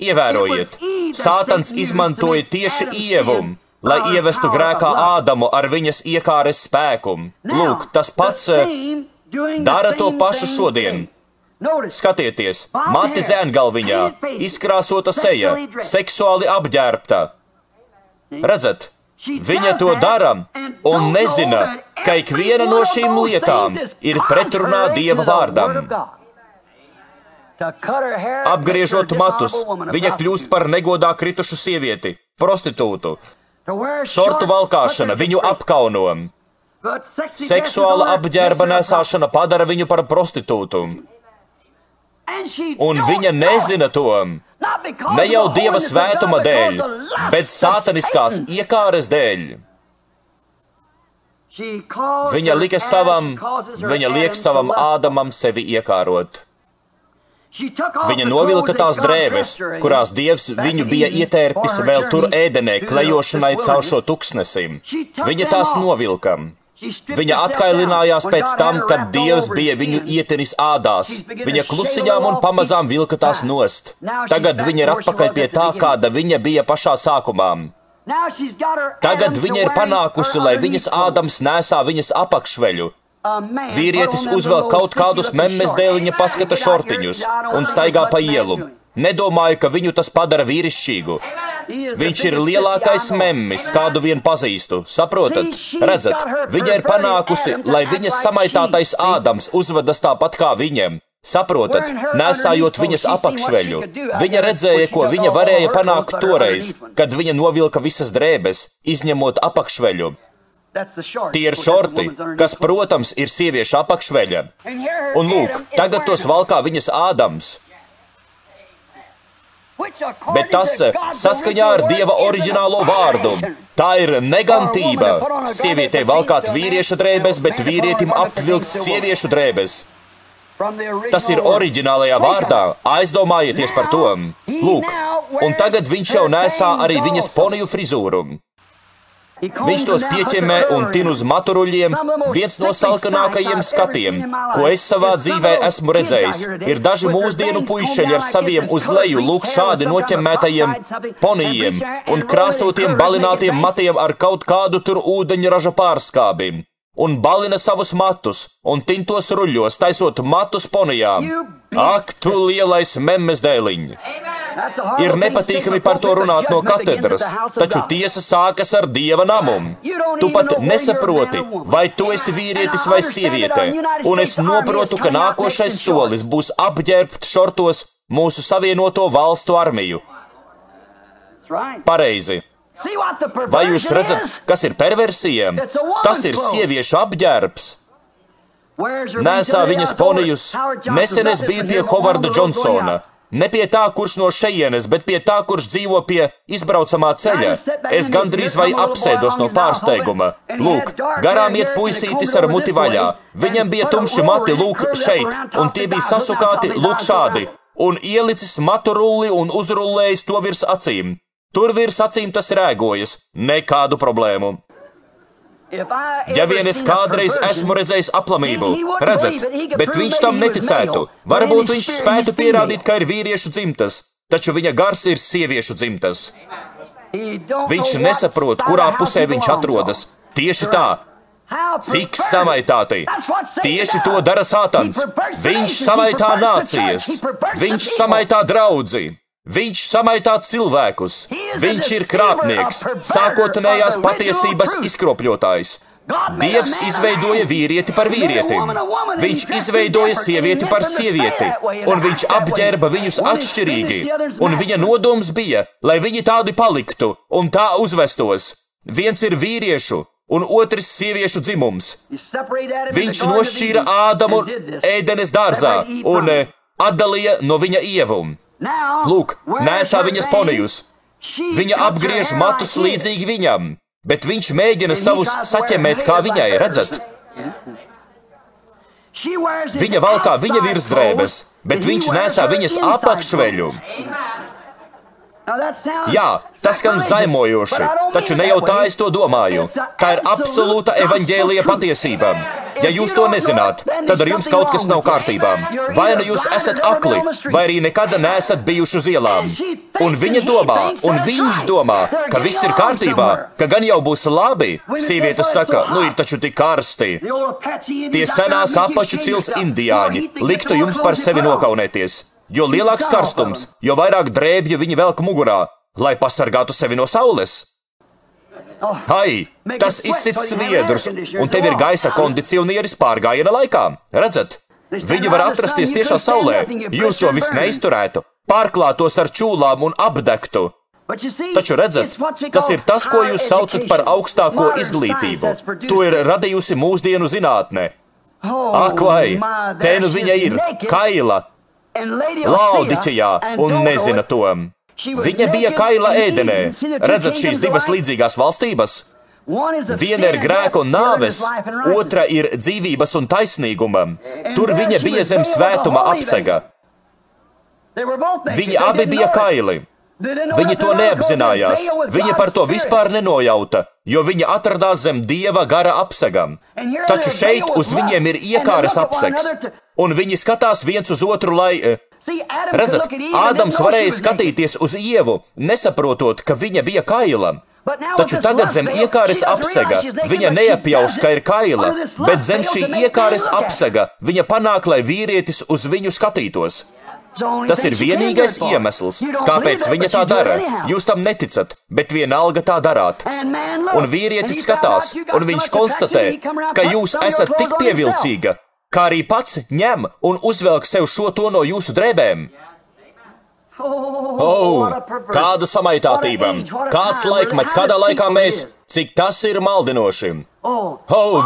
Ievērojiet, Sātans izmantoja tieši Ievu, lai ievestu grēkā Ādamu ar viņas iekāres spēku. Lūk, tas pats dara to pašu šodien. Skatieties, mati zēngalviņā, izkrāsota seja, seksuāli apģērbta. Redzat, Viņa to dara un nezina, ka ikviena no šīm lietām ir pretrunā Dieva vārdam. Apgriežot matus, viņa kļūst par negodā kritušu sievieti, prostitūtu. Šortu valkāšana viņu apkauno. Seksuāla apģērba nesāšana padara viņu par prostitūtu. Un viņa nezina to, ne jau Dieva svētuma dēļ, bet sātaniskās iekāres dēļ. Viņa liek savam Ādamam sevi iekārot. Viņa novilka tās drēbes, kurās Dievs viņu bija ietērpis vēl tur ēdenē, klejošanai caur šo tuksnesim. Viņa tās novilka. Viņa atkailinājās pēc tam, kad Dievs bija viņu ietenis ādās. Viņa klusiņām un pamazām vilka tās nost. Tagad viņa ir atpakaļ pie tā, kāda viņa bija pašā sākumā. Tagad viņa ir panākusi, lai viņas Ādams nesā viņas apakšveļu. Vīrietis uzvelk kaut kādus memmes dēliņa paskata šortiņus un staigā pa ielu. Nedomāju, ka viņu tas padara vīrišķīgu. Viņš ir lielākais memmis, kādu vien pazīstu. Saprotat? Redzat, viņa ir panākusi, lai viņas samaitātais Ādams uzvedas tāpat kā viņam. Saprotat, nesājot viņas apakšveļu. Viņa redzēja, ko viņa varēja panākt toreiz, kad viņa novilka visas drēbes, izņemot apakšveļu. Tie ir šorti, kas, protams, ir sieviešu apakšveļa. Un lūk, tagad tos valkā viņas Ādams. Bet tas saskaņā ar Dieva oriģinālo vārdu. Tā ir negantība. Sievietei valkāt vīrieša drēbes, bet vīrietim apvilkt sieviešu drēbes. Tas ir oriģinālajā vārdā. Aizdomājieties par to. Lūk, un tagad viņš jau nesā arī viņas poniju frizūru. Viņš tos pieķemē un tin uz maturuļiem, viens no salkanākajiem skatiem, ko es savā dzīvē esmu redzējis. Ir daži mūsdienu puišeļi ar saviem uz leju lūk šādi noķemmētajiem ponijiem un krāsotiem balinātiem matiem ar kaut kādu tur ūdeņraža pārskābi. Un balina savus matus un tin tos ruļos, taisot matus ponijām. Ak, tu lielais memmes dēliņ! Ir nepatīkami par to runāt no katedras, taču tiesa sākas ar Dieva namu. Tu pat nesaproti, vai tu esi vīrietis vai sieviete, un es noprotu, ka nākošais solis būs apģērbt šortos mūsu savienoto valstu armiju. Pareizi. Vai jūs redzat, kas ir perversija? Tas ir sieviešu apģērbs. Nesā viņas ponijus. Nesen es biju pie Hovarda Džonsona. Ne pie tā, kurš no šejienes, bet pie tā, kurš dzīvo pie izbraucamā ceļa. Es gandrīz vai apsēdos no pārsteiguma. Lūk, garām iet puisītis ar muti vaļā. Viņam bija tumši mati, lūk, šeit, un tie bija sasukāti, lūk, šādi. Un ielicis matu rulli un uzrullējis to virs acīm. Tur virs acīm tas rēgojas. Nekādu problēmu. Ja vien es kādreiz esmu redzējis aplamību, redzat, bet viņš tam neticētu. Varbūt viņš spētu pierādīt, ka ir vīriešu dzimtas, taču viņa gars ir sieviešu dzimtas. Viņš nesaprot, kurā pusē viņš atrodas. Tieši tā. Cik samaitāti. Tieši to dara Sātans. Viņš samaitā nācijas. Viņš samaitā draudzi. Viņš samaitā cilvēkus. Viņš ir krāpnieks, sākotnējās patiesības izkropļotājs. Dievs izveidoja vīrieti par vīrieti. Viņš izveidoja sievieti par sievieti, un viņš apģērba viņus atšķirīgi. Un viņa nodoms bija, lai viņi tādi paliktu un tā uzvestos. Viens ir vīriešu, un otrs sieviešu dzimums. Viņš nošķīra Ādamu ēdenes dārzā un atdalīja no viņa Ievu. Lūk, nesā viņas ponijus. Viņa apgriež matus līdzīgi viņam, bet viņš mēģina savus saķemēt kā viņai, redzat? Viņa valkā viņa virsdrēbes, bet viņš nesā viņas apakšveļu. Jā, tas skan zaimojoši, taču ne jau tā es to domāju. Tā ir absolūta evaņģēlija patiesība. Ja jūs to nezināt, tad ar jums kaut kas nav kārtībā. Vai nu jūs esat akli, vai arī nekad neesat bijuši uz ielām. Un viņa domā, un viņš domā, ka viss ir kārtībā, ka gan jau būs labi. Sievietes saka, nu ir taču tik karsti. Tie senās apaču cilts indiāņi liktu jums par sevi nokaunēties. Jo lielāks karstums, jo vairāk drēbju viņi velk mugurā, lai pasargātu sevi no saules. Hai, tas izsit sviedrus, un tev ir gaisa kondicionieris pārgājiena laikā. Redzat? Viņi var atrasties tiešā saulē. Jūs to visu neizturētu, pārklātos ar čūlām un apdegtu. Taču redzat, tas ir tas, ko jūs saucat par augstāko izglītību. To ir radījusi mūsdienu zinātne. Ak vai, te nu viņa ir, kaila, Laodiķejā, un nezina to. Viņa bija kaila ēdenē. Redzat šīs divas līdzīgās valstības? Viena ir grēka un nāves, otra ir dzīvības un taisnīguma. Tur viņa bija zem svētuma apsega. Viņi abi bija kaili. Viņi to neapzinājās. Viņi par to vispār nenojauta, jo viņi atradās zem Dieva gara apsegam. Taču šeit uz viņiem ir iekāres apsegs, un viņi skatās viens uz otru, lai... Redzat, Ādams varēja skatīties uz Ievu, nesaprotot, ka viņa bija kaila. Taču tagad zem iekāres apsega viņa neapjauš, ka ir kaila, bet zem šī iekāres apsega viņa panāk, lai vīrietis uz viņu skatītos. Tas ir vienīgais iemesls, kāpēc viņa tā dara. Jūs tam neticat, bet vienalga tā darāt. Un vīrietis skatās, un viņš konstatē, ka jūs esat tik pievilcīga, kā arī pats ņem un uzvelk sev šo to no jūsu drēbēm. Kāda samaitātība! Kāds laikmets, kādā laikā mēs, cik tas ir maldinoši!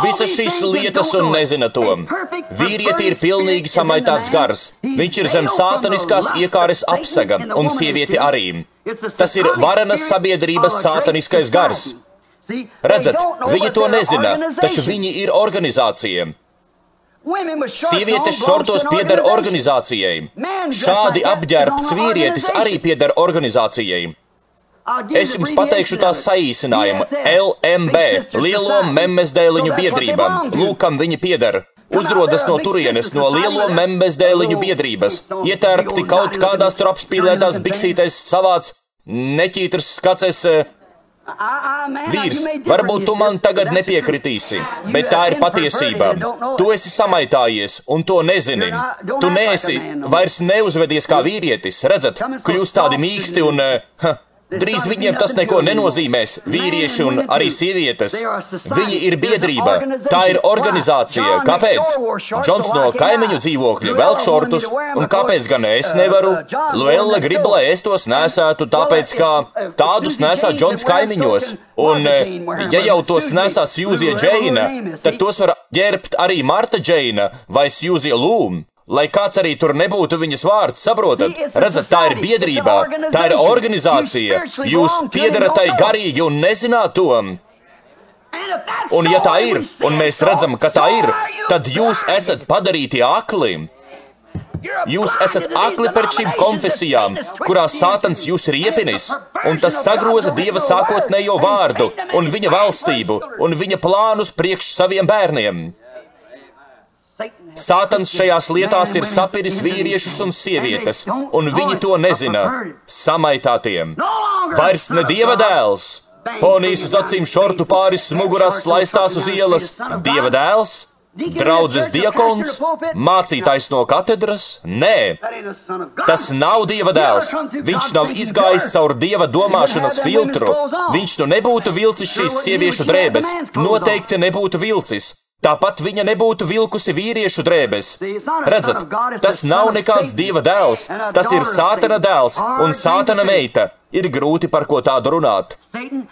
Visas šīs lietas un nezina to. Vīrieti ir pilnīgi samaitāts gars. Viņš ir zem sātaniskās iekāres apsega, un sievieti arī. Tas ir varenas sabiedrības sātaniskais gars. Redzat, viņi to nezina, taču viņi ir organizācija. Sievietes šortos pieder organizācijai. Šādi apģērbts vīrietis arī pieder organizācijai. Es jums pateikšu tā saīsinājumu – LMB, Lielo membezdēliņu biedrība. Lūkam viņi pieder. Uzrodas no turienes, no Lielo membezdēliņu biedrības. Ietērpti kaut kādās tur apspīlētās biksītēs savāds, neķītrs skaces... Vīrs, varbūt tu man tagad nepiekritīsi, bet tā ir patiesība. Tu esi samaitājies, un to nezini. Tu neesi, vairs neuzvedies kā vīrietis, redzat, kļūst tādi mīksti un... Drīz viņiem tas neko nenozīmēs, vīrieši un arī sievietes. Viņi ir biedrība, tā ir organizācija. Kāpēc? Džons no kaimiņu dzīvokļa velk šortus, un kāpēc gan es nevaru? Luella grib, lai es tos nesētu, tāpēc, ka tādus nesā Džons kaimiņos. Un, ja jau tos nesā Sjūzija Džeina, tad tos var ģērbt arī Marta Džeina vai Sjūzija Lūm. Lai kāds arī tur nebūtu viņas vārds, saprotat? Redzat, tā ir biedrība, tā ir organizācija. Jūs piederat tai garīgi un nezināt to. Un ja tā ir, un mēs redzam, ka tā ir, tad jūs esat padarīti akli. Jūs esat akli par šīm konfesijām, kurās Sātans jūs riepinis, un tas sagroza Dieva sākotnējo vārdu, un viņa valstību, un viņa plānus priekš saviem bērniem. Sātans šajās lietās ir sapiris vīriešus un sievietes, un viņi to nezina. Samaitātiem. Vairs ne Dieva dēls. Ponijas uz acīm šortu pāris smugurās slaistās uz ielas. Dieva dēls? Draudzes diakons? Mācītājs no katedras? Nē. Tas nav Dieva dēls. Viņš nav izgājis caur Dieva domāšanas filtru. Viņš nu nebūtu vilcis šīs sieviešu drēbes. Noteikti nebūtu vilcis. Tāpat viņa nebūtu vilkusi vīriešu drēbes. Redzat, tas nav nekāds Dieva dēls, tas ir Sātana dēls un Sātana meita. Ir grūti par ko tādu runāt.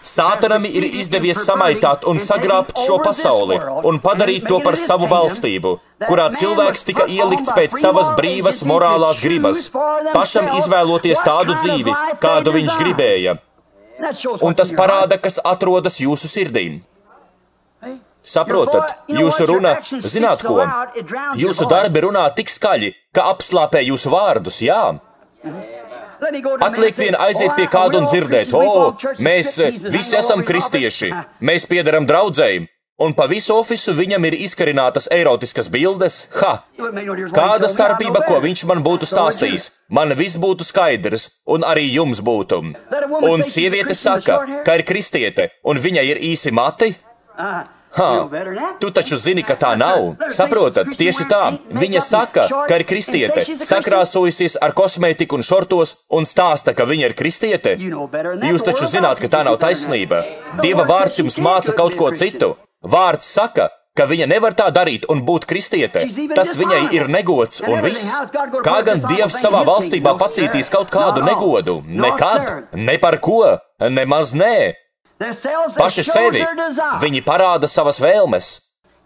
Sātanam ir izdevies samaitāt un sagrābt šo pasauli un padarīt to par savu valstību, kurā cilvēks tika ielikts pēc savas brīvas morālās gribas, pašam izvēloties tādu dzīvi, kādu viņš gribēja. Un tas parāda, kas atrodas jūsu sirdī. Saprotat, jūsu runa, zināt ko? Jūsu darbi runā tik skaļi, ka apslāpē jūsu vārdus, jā. Atliek vien aiziet pie kādu un dzirdēt, mēs visi esam kristieši, mēs piederam draudzēji, un pa visu ofisu viņam ir izkarinātas erotiskas bildes, Kāda starpība, ko viņš man būtu stāstījis? Man viss būtu skaidrs, un arī jums būtu. Un sieviete saka, ka ir kristiete, un viņai ir īsi mati? Tu taču zini, ka tā nav. Saprotat, tieši tā. Viņa saka, ka ir kristiete, sakrāsojusies ar kosmētiku un šortos un stāsta, ka viņa ir kristiete. Jūs taču zināt, ka tā nav taisnība. Dieva vārds jums māca kaut ko citu. Vārds saka, ka viņa nevar tā darīt un būt kristiete. Tas viņai ir negods un viss. Kā gan Dievs savā valstībā pacītīs kaut kādu negodu? Nekad, ne par ko, nemaz nē. Paši sevi, viņi parāda savas vēlmes.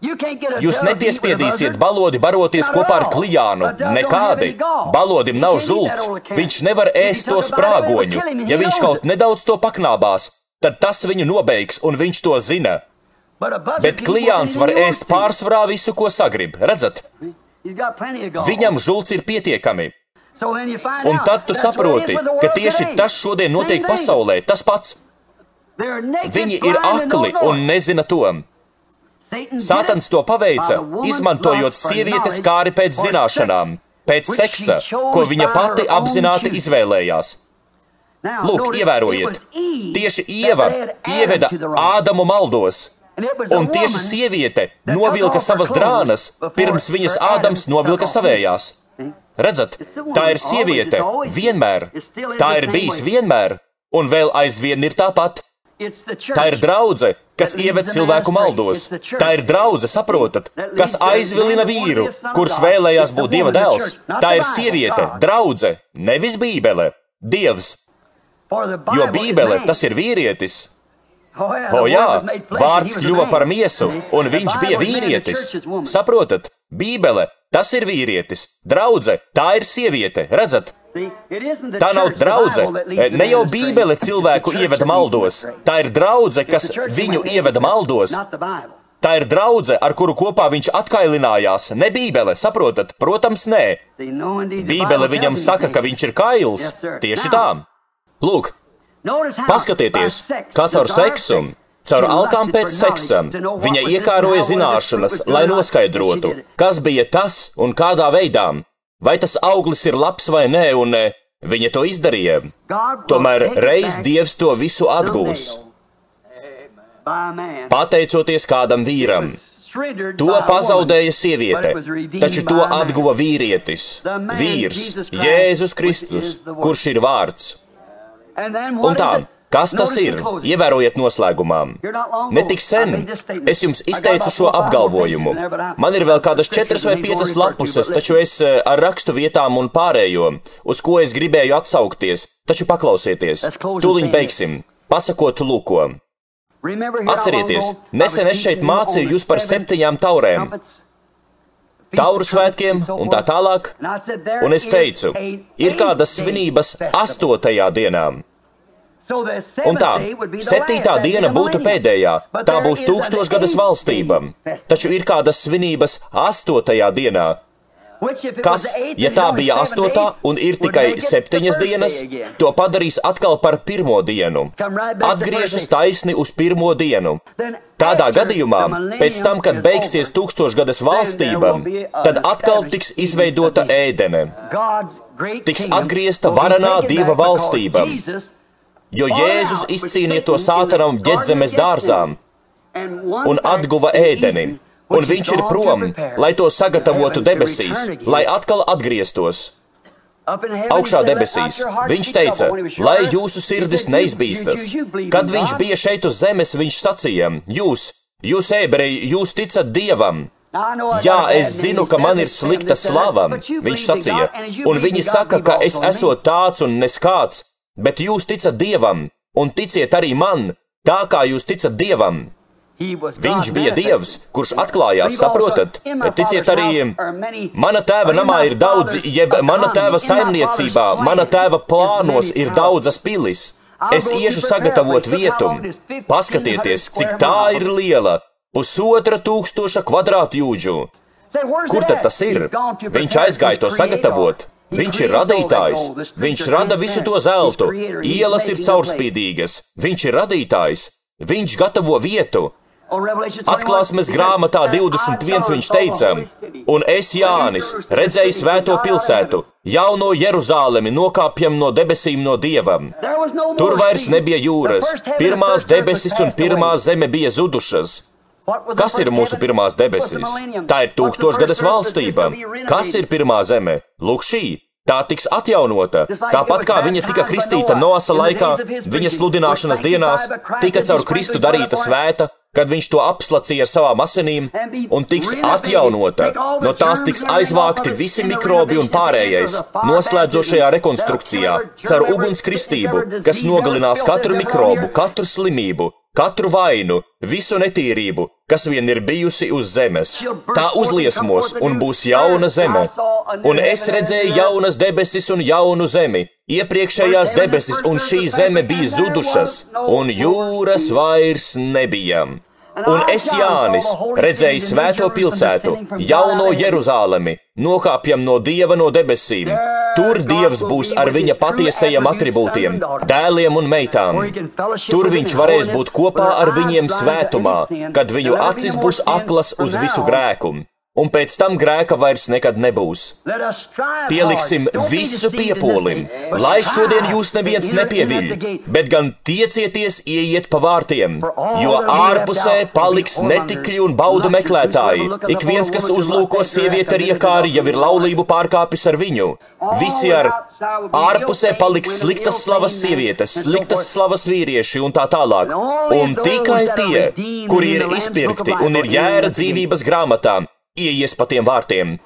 Jūs nepiespiedīsiet balodi baroties kopā ar klijānu, nekādi. Balodim nav žults, viņš nevar ēst to sprāgoņu. Ja viņš kaut nedaudz to paknābās, tad tas viņu nobeigs un viņš to zina. Bet klijāns var ēst pārsvarā visu, ko sagrib, redzat? Viņam žults ir pietiekami. Un tad tu saproti, ka tieši tas šodien notiek pasaulē, tas pats. Viņi ir akli un nezina to. Sātans to paveica, izmantojot sievietes kāri pēc zināšanām, pēc seksa, ko viņa pati apzināti izvēlējās. Lūk, ievērojiet, tieši Ieva ieveda Ādamu maldos, un tieši sieviete novilka savas drānas, pirms viņas Ādams novilka savējās. Redzat, tā ir sieviete, vienmēr, tā ir bijis vienmēr, un vēl aizvien ir tāpat. Tā ir draudze, kas ieved cilvēku maldos. Tā ir draudze, saprotat, kas aizvilina vīru, kurš vēlējās būt Dieva dēls. Tā ir sieviete, draudze, nevis Bībele, Dievs. Jo Bībele, tas ir vīrietis. O jā, vārds kļuva par miesu, un viņš bija vīrietis. Saprotat, Bībele, tas ir vīrietis. Draudze, tā ir sieviete, redzat? Tā nav draudze. Ne jau Bībele cilvēku ieveda maldos. Tā ir draudze, kas viņu ieveda maldos. Tā ir draudze, ar kuru kopā viņš atkailinājās. Ne Bībele, saprotat? Protams, nē. Bībele viņam saka, ka viņš ir kails. Tieši tā. Lūk, paskatieties, kā caur seksu, caur alkām pēc seksa, viņa iekāroja zināšanas, lai noskaidrotu, kas bija tas un kādā veidā. Vai tas auglis ir labs vai nē, un viņa to izdarīja. Tomēr reiz Dievs to visu atgūs. Pateicoties kādam vīram. To pazaudēja sieviete, taču to atguva vīrietis, vīrs, Jēzus Kristus, kurš ir vārds. Un tā, kas tas ir? Ievērojiet noslēgumā. Netik sen es jums izteicu šo apgalvojumu. Man ir vēl kādas 4 vai 5 lapuses, taču es ar rakstu vietām un pārējo, uz ko es gribēju atsaukties. Taču paklausieties, tūliņ beigsim, pasakot lūko. Atcerieties, nesen es šeit mācīju jūs par 7 taurēm. Tauru svētkiem un tā tālāk. Un es teicu, ir kādas svinības 8. dienā. Un tā, 7. diena būtu pēdējā, tā būs 1000-gadas valstība. Taču ir kādas svinības 8. dienā. Kas, ja tā bija 8. un ir tikai 7 dienas, to padarīs atkal par 1. dienu. Atgriežas taisni uz 1. dienu. Tādā gadījumā, pēc tam, kad beigsies 1000-gadas valstība, tad atkal tiks izveidota ēdene. Tiks atgriezta varenā Dieva valstība. Jo Jēzus izcīnīja to sātanam Ģedzemes dārzām un atguva ēdeni. Un viņš ir prom, lai to sagatavotu debesīs, lai atkal atgrieztos. Augšā debesīs. Viņš teica, lai jūsu sirdis neizbīstas. Kad viņš bija šeit uz zemes, viņš sacīja, jūs ebreji, jūs ticat Dievam. Jā, es zinu, ka man ir slikta slava, viņš sacīja. Un viņi saka, ka es esot tāds un neskāds, bet jūs ticat Dievam, un ticiet arī man, tā kā jūs ticat Dievam. Viņš bija Dievs, kurš atklājās, saprotat? Ticiet arī, mana tēva namā ir daudzi, jeb mana tēva saimniecībā, mana tēva plānos ir daudzas pilis. Es iešu sagatavot vietu. Paskatieties, cik tā ir liela, 1500 kvadrātjūdžu. Kur tad tas ir? Viņš aizgāja to sagatavot. Viņš ir radītājs. Viņš rada visu to zeltu. Ielas ir caurspīdīgas. Viņš ir radītājs. Viņš gatavo vietu. Atklāsmes grāmatā 21 viņš teica, un es, Jānis, redzēju svēto pilsētu, jauno Jeruzālemi nokāpjam no debesīm no Dieva. Tur vairs nebija jūras, pirmās debesis un pirmā zeme bija zudušas. Kas ir mūsu pirmās debesis? Tā ir tūkstošgades valstība. Kas ir pirmā zeme? Lūk šī. Tā tiks atjaunota. Tāpat kā viņa tika kristīta Noasa laikā, viņa sludināšanas dienās, tika caur Kristu darīta svēta, kad viņš to apslacīja ar savām asinīm, un tiks atjaunota. No tās tiks aizvākti visi mikrobi un pārējais, noslēdzošajā rekonstrukcijā, caur uguns kristību, kas nogalinās katru mikrobu, katru slimību, katru vainu, visu netīrību, kas vien ir bijusi uz zemes. Tā uzliesmos un būs jauna zeme. Un es redzēju jaunas debesis un jaunu zemi. Iepriekšējās debesis un šī zeme bija zudušas, un jūras vairs nebija. Un es, Jānis, redzēju svēto pilsētu, jauno Jeruzālemi, nokāpjam no Dieva no debesīm. Tur Dievs būs ar viņa patiesajiem atribūtiem, dēliem un meitām. Tur viņš varēs būt kopā ar viņiem svētumā, kad viņu acis būs aklas uz visu grēku. Un pēc tam grēka vairs nekad nebūs. Pieliksim visu piepūlim, lai šodien jūs neviens nepieviļ, bet gan tiecieties ieiet pa vārtiem, jo ārpusē paliks netikļi un baudu meklētāji. Ik viens, kas uzlūko sievieti ar iekāri, jau ir laulību pārkāpis ar viņu. Visi ar ārpusē paliks sliktas slavas sievietes, sliktas slavas vīrieši un tā tālāk. Un tikai tie, kuri ir izpirkti un ir jēra dzīvības grāmatā, ieies pa tiem vārtiem.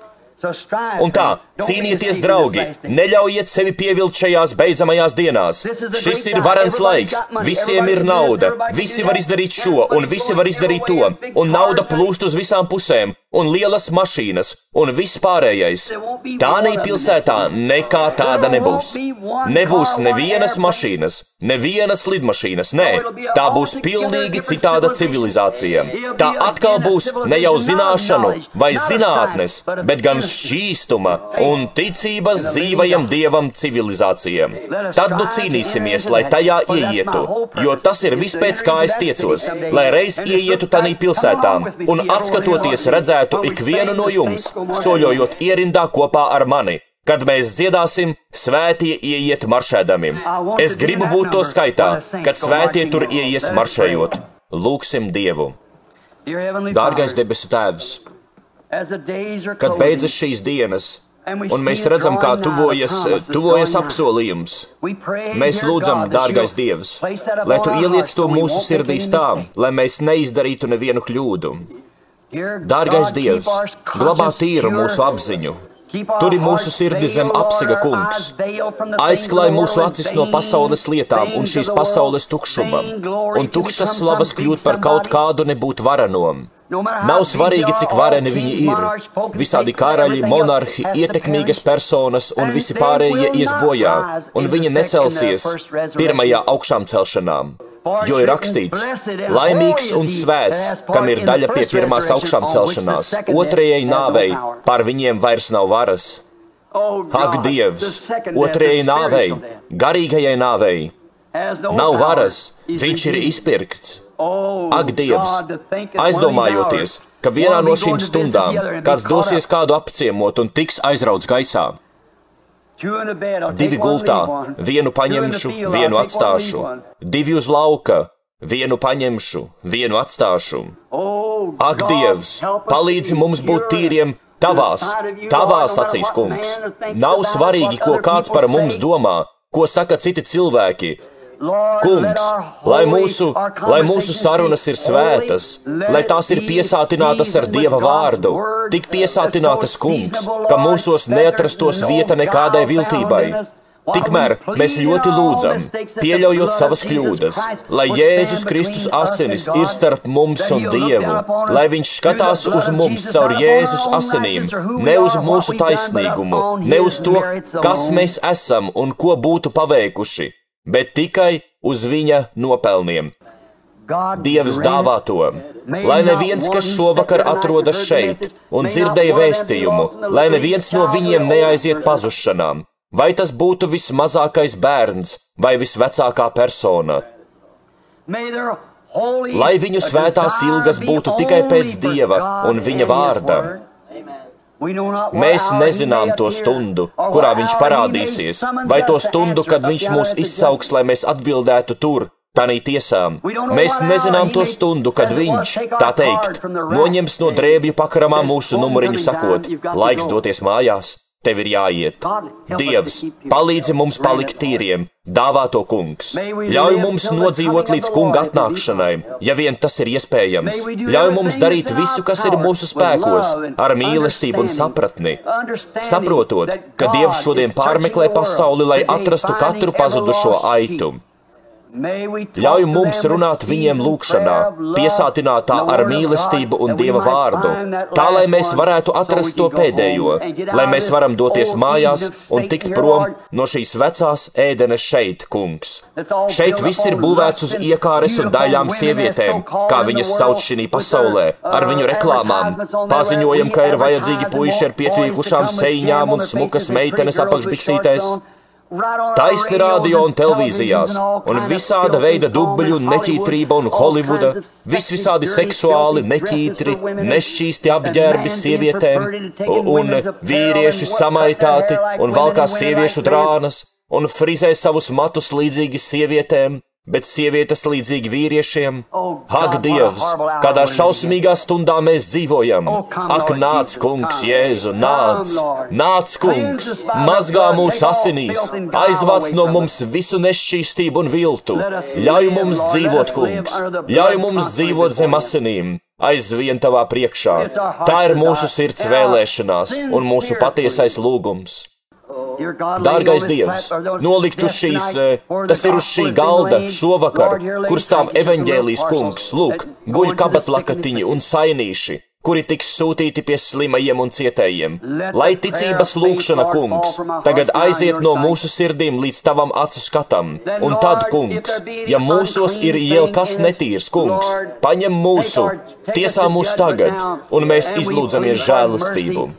Un tā, cīnieties, draugi, neļaujiet sevi pievilkt šajās beidzamajās dienās. Šis ir varens laiks, visiem ir nauda, visi var izdarīt šo, un visi var izdarīt to, un nauda plūst uz visām pusēm, un lielas mašīnas, un viss pārējais. Tānī pilsētā nekā tāda nebūs. Nebūs nevienas mašīnas, nevienas lidmašīnas, nē, tā būs pilnīgi citāda civilizācija. Tā atkal būs ne jau zināšanu vai zinātnes, bet gan šķīstuma un ticības dzīvajam Dievam civilizācijām. Tad nu cīnīsimies, lai tajā ieietu, jo tas ir viss pēc kā es tiecos, lai reiz ieietu tanī pilsētām un atskatoties redzētu ikvienu no jums, soļojot ierindā kopā ar mani, kad mēs dziedāsim svētie ieiet maršēdami. Es gribu būt to skaitā, kad svētie tur ieies maršējot. Lūksim Dievu. Dārgais debesu Tēvs, kad beidzas šīs dienas, un mēs redzam, kā tuvojas apsolījums, mēs lūdzam, dārgais Dievs, lai Tu ieliec to mūsu sirdīs tā, lai mēs neizdarītu nevienu kļūdu. Dārgais Dievs, glabā tīru mūsu apziņu, turi mūsu sirdi zem apsega, Kungs, aizklāj mūsu acis no pasaules lietām un šīs pasaules tukšuma, un tukšas slavas kļūt par kaut kādu nebūt varenom. Nav svarīgi, cik vareni viņi ir. Visādi karaļi, monarhi, ietekmīgas personas un visi pārējie ies bojā, un viņi necelsies pirmajā augšām celšanām. Jo ir rakstīts, laimīgs un svēts, kam ir daļa pie pirmās augšām celšanās, otrajai nāvei, pār viņiem vairs nav varas. Ak, Dievs, otrajai nāvei, garīgajai nāvei, nav varas, viņš ir izpirkts. Ak, Dievs, aizdomājoties, ka vienā no šīm stundām kāds dosies kādu apciemot un tiks aizrauts gaisā. Divi gultā, vienu paņemšu, vienu atstāšu. Divi uz lauka, vienu paņemšu, vienu atstāšu. Ak, Dievs, palīdzi mums būt tīriem tavās acīs, Kungs. Nav svarīgi, ko kāds par mums domā, ko saka citi cilvēki. Kungs, lai mūsu sarunas ir svētas, lai tās ir piesātinātas ar Dieva vārdu, tik piesātinātas, Kungs, ka mūsos neatrastos vieta nekādai viltībai. Tikmēr mēs ļoti lūdzam, pieļaujot savas kļūdas, lai Jēzus Kristus asinis ir starp mums un Dievu, lai viņš skatās uz mums caur Jēzus asinīm, ne uz mūsu taisnīgumu, ne uz to, kas mēs esam un ko būtu paveikuši, bet tikai uz viņa nopelniem. Dievs dāvā to, lai neviens, kas šovakar atrodas šeit un dzirdēja vēstījumu, lai neviens no viņiem neaiziet pazušanām, vai tas būtu vismazākais bērns vai visvecākā persona. Lai viņu svētās ilgas būtu tikai pēc Dieva un viņa vārda. Mēs nezinām to stundu, kurā viņš parādīsies, vai to stundu, kad viņš mūs izsauks, lai mēs atbildētu tur, Tanī tiesām mēs nezinām to stundu, kad viņš, tā teikt, noņems no drēbju pakaramā mūsu numuriņu sakot, laiks doties mājās, tev ir jāiet. Dievs, palīdzi mums palikt tīriem, dāvāto kungs. Ļauj mums nodzīvot līdz kunga atnākšanai, ja vien tas ir iespējams. Ļauj mums darīt visu, kas ir mūsu spēkos, ar mīlestību un sapratni. Saprotot, ka Dievs šodien pārmeklē pasauli, lai atrastu katru pazudušo aitu. Ļauj mums runāt viņiem lūgšanā, piesātinātā ar mīlestību un Dieva vārdu, tā, lai mēs varētu atrast to pēdējo, lai mēs varam doties mājās un tikt prom no šīs vecās ēdenes šeit, kungs. Šeit viss ir būvēts uz iekāres un daļām sievietēm, kā viņas sauc šī pasaulē, ar viņu reklāmām. Paziņojam, ka ir vajadzīgi puiši ar pietvīkušām seiņām un smukas meitenes apakšbiksītēs. Taisni radio un televīzijās, un visāda veida dubļu, neķītrība un Holivuda, visvisādi seksuāli, neķītri, nešķīsti apģērbi sievietēm, un vīrieši samaitāti, un valkās sieviešu drānas, un frizē savus matus līdzīgi sievietēm, bet sievietes līdzīgi vīriešiem. Ak, Dievs, kādā šausmīgā stundā mēs dzīvojam. Ak, nāc, kungs, Jēzu, nāc! Nāc, kungs, mazgā mūsu asinīs, aizvāc no mums visu nešķīstību un viltu. Ļauj mums dzīvot, kungs, ļauj mums dzīvot zem asinīm, aizvien tavā priekšā. Tā ir mūsu sirds vēlēšanās un mūsu patiesais lūgums. Dārgais Dievs, nolikt uz šīs, tas ir uz šī galda šovakar, kur stāv evaņģēlijas kungs, lūk, guļ kabatlakatiņi un sainīši, kuri tiks sūtīti pie slimajiem un cietējiem. Lai ticības lūgšana, kungs, tagad aiziet no mūsu sirdīm līdz tavam acu skatam. Un tad, kungs, ja mūsos ir jau kas netīrs, kungs, paņem mūsu, tiesā mūs tagad, un mēs izlūdzamies žēlastību.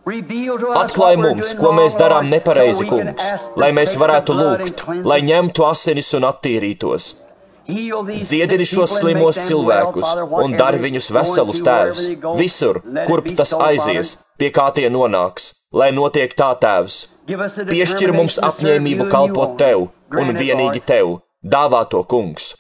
Atklāj mums, ko mēs darām nepareizi, kungs, lai mēs varētu lūgt, lai ņemtu asinis un attīrītos. Dziedini šos slimos cilvēkus un dari viņus veselus, Tēvs, visur, kurp tas aizies, pie kā tie nonāks, lai notiek tā, Tēvs. Piešķir mums apņēmību kalpot Tev un vienīgi Tev. Dāvā to, kungs.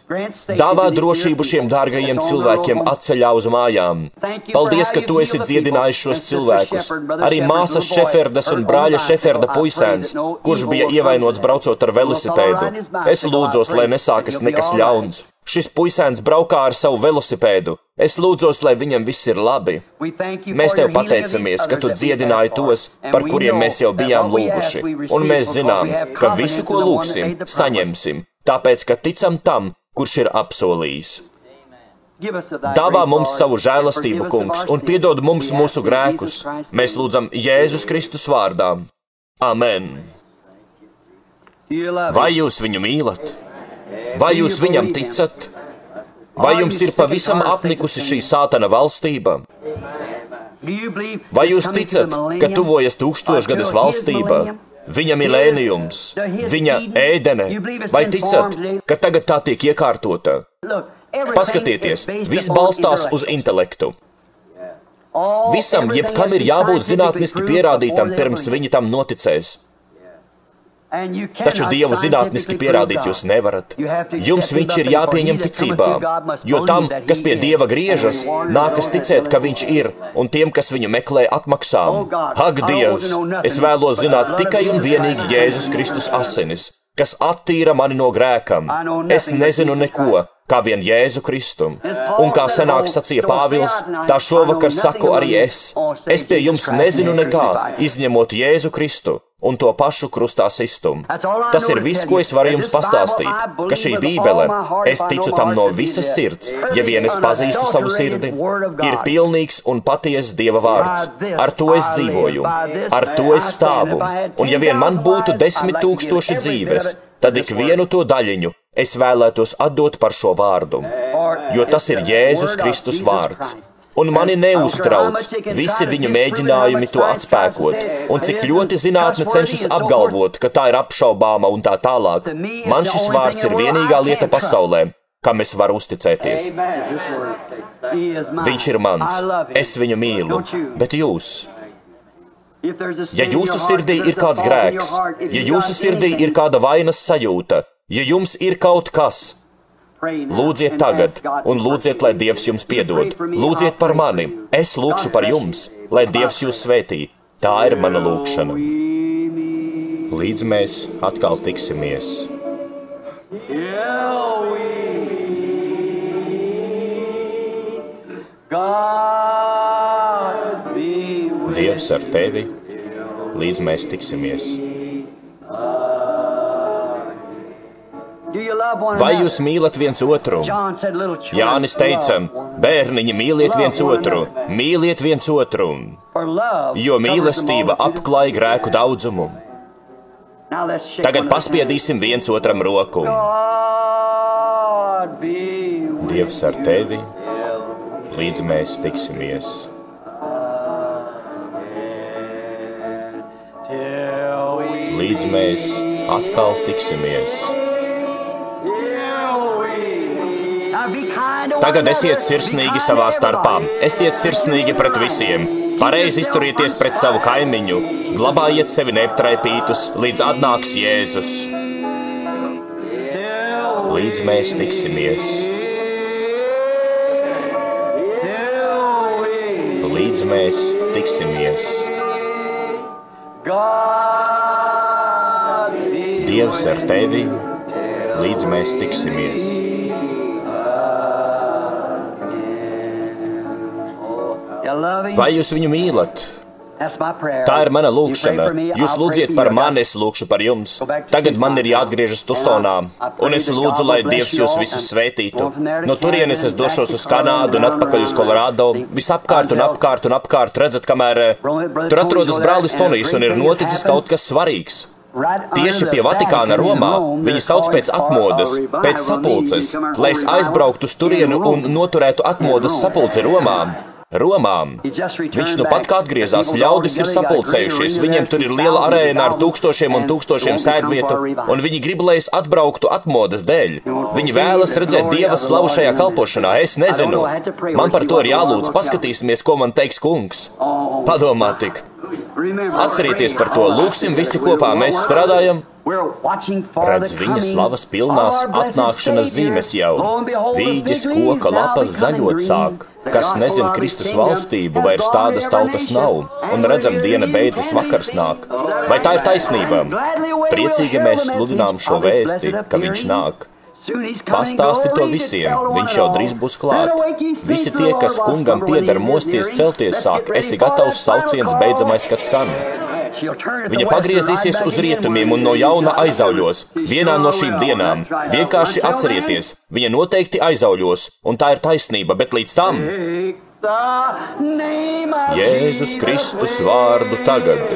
Dāvā drošību šiem dārgajiem cilvēkiem atceļā uz mājām. Paldies, ka Tu esi dziedinājis šos cilvēkus. Arī māsas Šeferdas un brāļa Šeferda puisēns, kurš bija ievainots braucot ar velosipēdu. Es lūdzos, lai nesākas nekas ļauns. Šis puisēns braukā ar savu velosipēdu. Es lūdzos, lai viņam viss ir labi. Mēs Tev pateicamies, ka Tu dziedināji tos, par kuriem mēs jau bijām lūguši. Un mēs zinām, ka visu, ko lūgsim, saņemsim. Tāpēc, ka ticam tam, kurš ir apsolījis. Dāvā mums savu žēlastību, kungs, un piedod mums mūsu grēkus. Mēs lūdzam Jēzus Kristus vārdā. Amen. Vai jūs viņu mīlat? Vai jūs viņam ticat? Vai jums ir pavisam apnikusi šī sātana valstība? Vai jūs ticat, ka tuvojas tūkstošgades valstība? Viņa milēnijums, viņa ēdene, vai ticat, ka tagad tā tiek iekārtota? Paskatieties, viss balstās uz intelektu. Visam, jebkam ir jābūt zinātniski pierādītam, pirms viņi tam noticēs. Taču Dievu zinātniski pierādīt jūs nevarat. Jums viņš ir jāpieņem ticībā, jo tam, kas pie Dieva griežas, nākas ticēt, ka viņš ir, un tiem, kas viņu meklē, atmaksām. Ak, Dievs, es vēlos zināt tikai un vienīgi Jēzus Kristus asinis, kas attīra mani no grēkam. Es nezinu neko, kā vien Jēzu Kristu. Un kā senāk sacīja Pāvils, tā šovakar saku arī es. Es pie jums nezinu nekā, izņemot Jēzu Kristu un to pašu krustā sistumu. Tas ir viss, ko es varu jums pastāstīt, ka šī Bībele, es ticu tam no visas sirds, ja vien es pazīstu savu sirdi, ir pilnīgs un patiess Dieva vārds. Ar to es dzīvoju, ar to es stāvu, un ja vien man būtu 10 000 dzīves, tad ik vienu to daļiņu es vēlētos atdot par šo vārdu, jo tas ir Jēzus Kristus vārds. Un mani neuztrauc visi viņu mēģinājumi to atspēkot, un cik ļoti zinātne cenšas apgalvot, ka tā ir apšaubāma un tā tālāk. Man šis vārds ir vienīgā lieta pasaulē, kam es varu uzticēties. Viņš ir mans, es viņu mīlu, bet jūs? Ja jūsu sirdī ir kāds grēks, ja jūsu sirdī ir kāda vainas sajūta, ja jums ir kaut kas, Lūdziet tagad, un lūdziet, lai Dievs jums piedod. Lūdziet par mani, es lūkšu par jums, lai Dievs jūs svētī. Tā ir mana lūkšana. Līdz mēs atkal tiksimies. Dievs ar tevi, līdz mēs tiksimies. Vai jūs mīlat viens otru? Jānis teica, bērniņi, mīliet viens otru, jo mīlestība apklāj grēku daudzumu. Tagad paspiedīsim viens otram roku. Dievs ar tevi, līdz mēs tiksimies. Līdz mēs atkal tiksimies. Tagad esiet sirsnīgi savā starpā, esiet sirsnīgi pret visiem, pareizi izturieties pret savu kaimiņu, glabājiet sevi neaptraipītus, līdz atnāks Jēzus. Līdz mēs tiksimies. Līdz mēs tiksimies. Dievs ar tevi, līdz mēs tiksimies. Vai jūs viņu mīlat? Tā ir mana lūkšana. Jūs lūdziet par mani, es lūkšu par jums. Tagad man ir jāatgriežas Tusonā, un es lūdzu, lai Dievs jūs visus svētītu. No turienes es došos uz Kanādu un atpakaļ uz Kolorādo. Visapkārt un apkārt un apkārt, redzat, kamēr tur atrodas brālis Tonijs un ir noticis kaut kas svarīgs. Tieši pie Vatikāna Romā viņi sauc pēc atmodas, pēc sapulces, lai es aizbrauktu uz turienu un noturētu atmodas sapulci Romā. Viņš nu pat kā atgriezās, ļaudis ir sapulcējušies, viņiem tur ir liela arēna ar tūkstošiem un tūkstošiem sēdvietu, un viņi grib, lai es atbrauktu atmodas dēļ. Viņi vēlas redzēt Dieva slavu šajā kalpošanā, es nezinu. Man par to ir jālūdz, paskatīsimies, ko man teiks kungs. Padomā tik. Atcerieties par to, lūksim visi kopā, mēs strādājam. Redz viņa slavas pilnās atnākšanas zīmes jau. Vīģis koka lapas zaļot sāk. Kas nezin Kristus valstību, vairs tādas tautas nav, un redzam, diena beidzas, vakars nāk. Vai tā ir taisnība? Priecīgi mēs sludinām šo vēsti, ka viņš nāk. Pastāsti to visiem, viņš jau drīz būs klāt. Visi tie, kas kungam pieder mosties, celties sāk, esi gatavs sauciens beidzamais, kad skan. Viņa pagriezīsies uz rietumiem un no jauna aizauļos, vienā no šīm dienām. Vienkārši atcerieties, viņa noteikti aizauļos, un tā ir taisnība, bet līdz tam Jēzus Kristus vārdu tagad.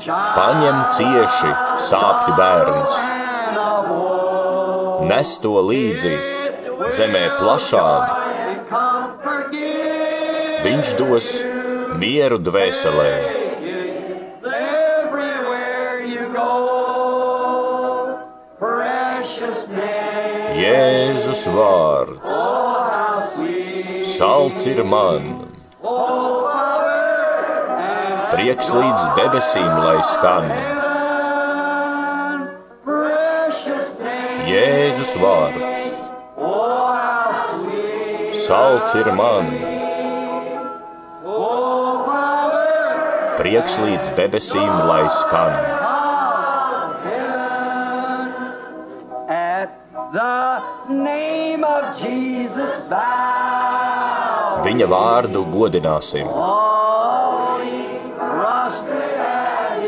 Paņem cieši sāpju bērns. Nes to līdzi zemē plašām. Viņš dos mieru dvēselēm. Jēzus vārds, salds ir man, prieks līdz debesīm, lai skan. Jēzus vārds, salds ir man, prieks līdz debesīm, lai skan. Viņa vārdu godināsim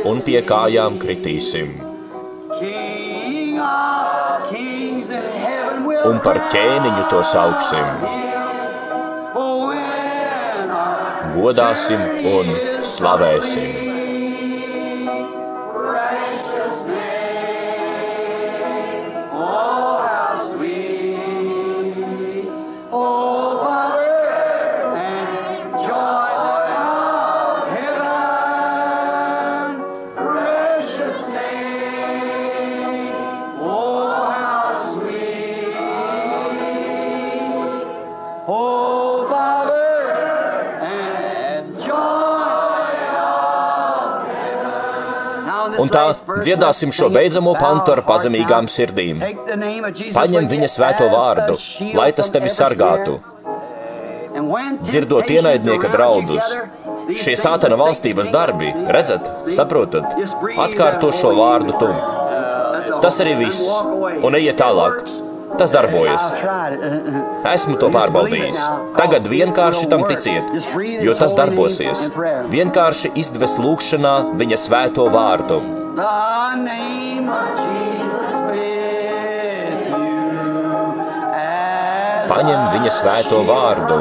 un pie kājām kritīsim. Un par ķēniņu to sauksim. Godāsim un slavēsim. Un tā dziedāsim šo beidzamo pantu ar pazemīgām sirdīm. Paņem viņa svēto vārdu, lai tas tevi sargātu. Dzirdot ienaidnieka draudus, šie sātana valstības darbi, redzat, saprotat, atkārto šo vārdu tu. Tas arī viss, un ejiet tālāk. Tas darbojas. Esmu to pārbaudījis. Tagad vienkārši tam ticiet, jo tas darbosies. Vienkārši izdves lūgšanā viņa svēto vārdu. Paņem viņa svēto vārdu,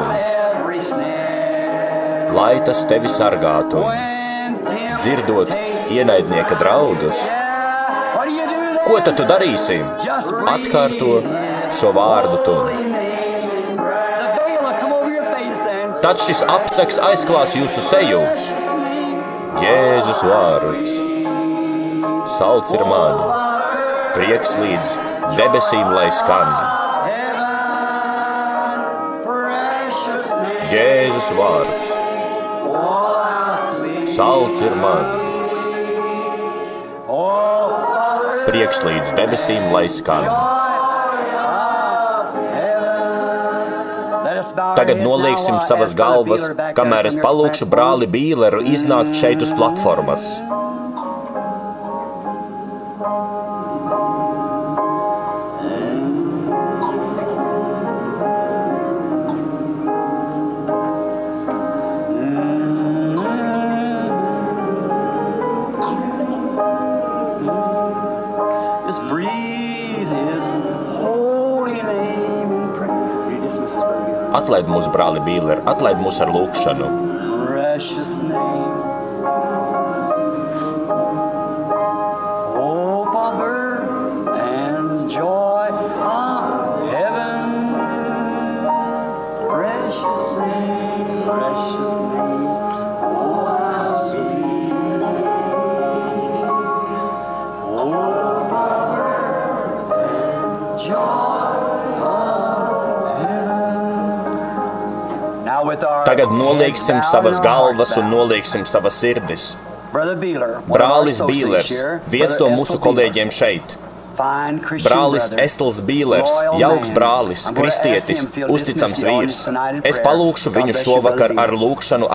lai tas tevi sargātu. Dzirdot ienaidnieka draudus, ko tad tu darīsi? Atkārto šo vārdu tu. Tad šis apseks aizklās jūsu seju. Jēzus vārds. Salds ir man. Prieks līdz debesīm lai skan. Jēzus vārds. Salds ir man. Prieks līdz debesīm lai skan. Tagad nolieksim savas galvas, kamēr es palūkšu brāli Bīleru iznākt šeit uz platformas. Atlaid mūs, brāli Bīler, atlaid mūs ar lūkšanu. Tagad nolieksim savas galvas un nolieksim savas sirdis. Brālis Bīlers, viens no mūsu kolēģiem šeit. Brālis Estls Bīlers, jauks brālis, kristietis, uzticams vīrs. Es palūkšu viņu šovakar ar lūkšanu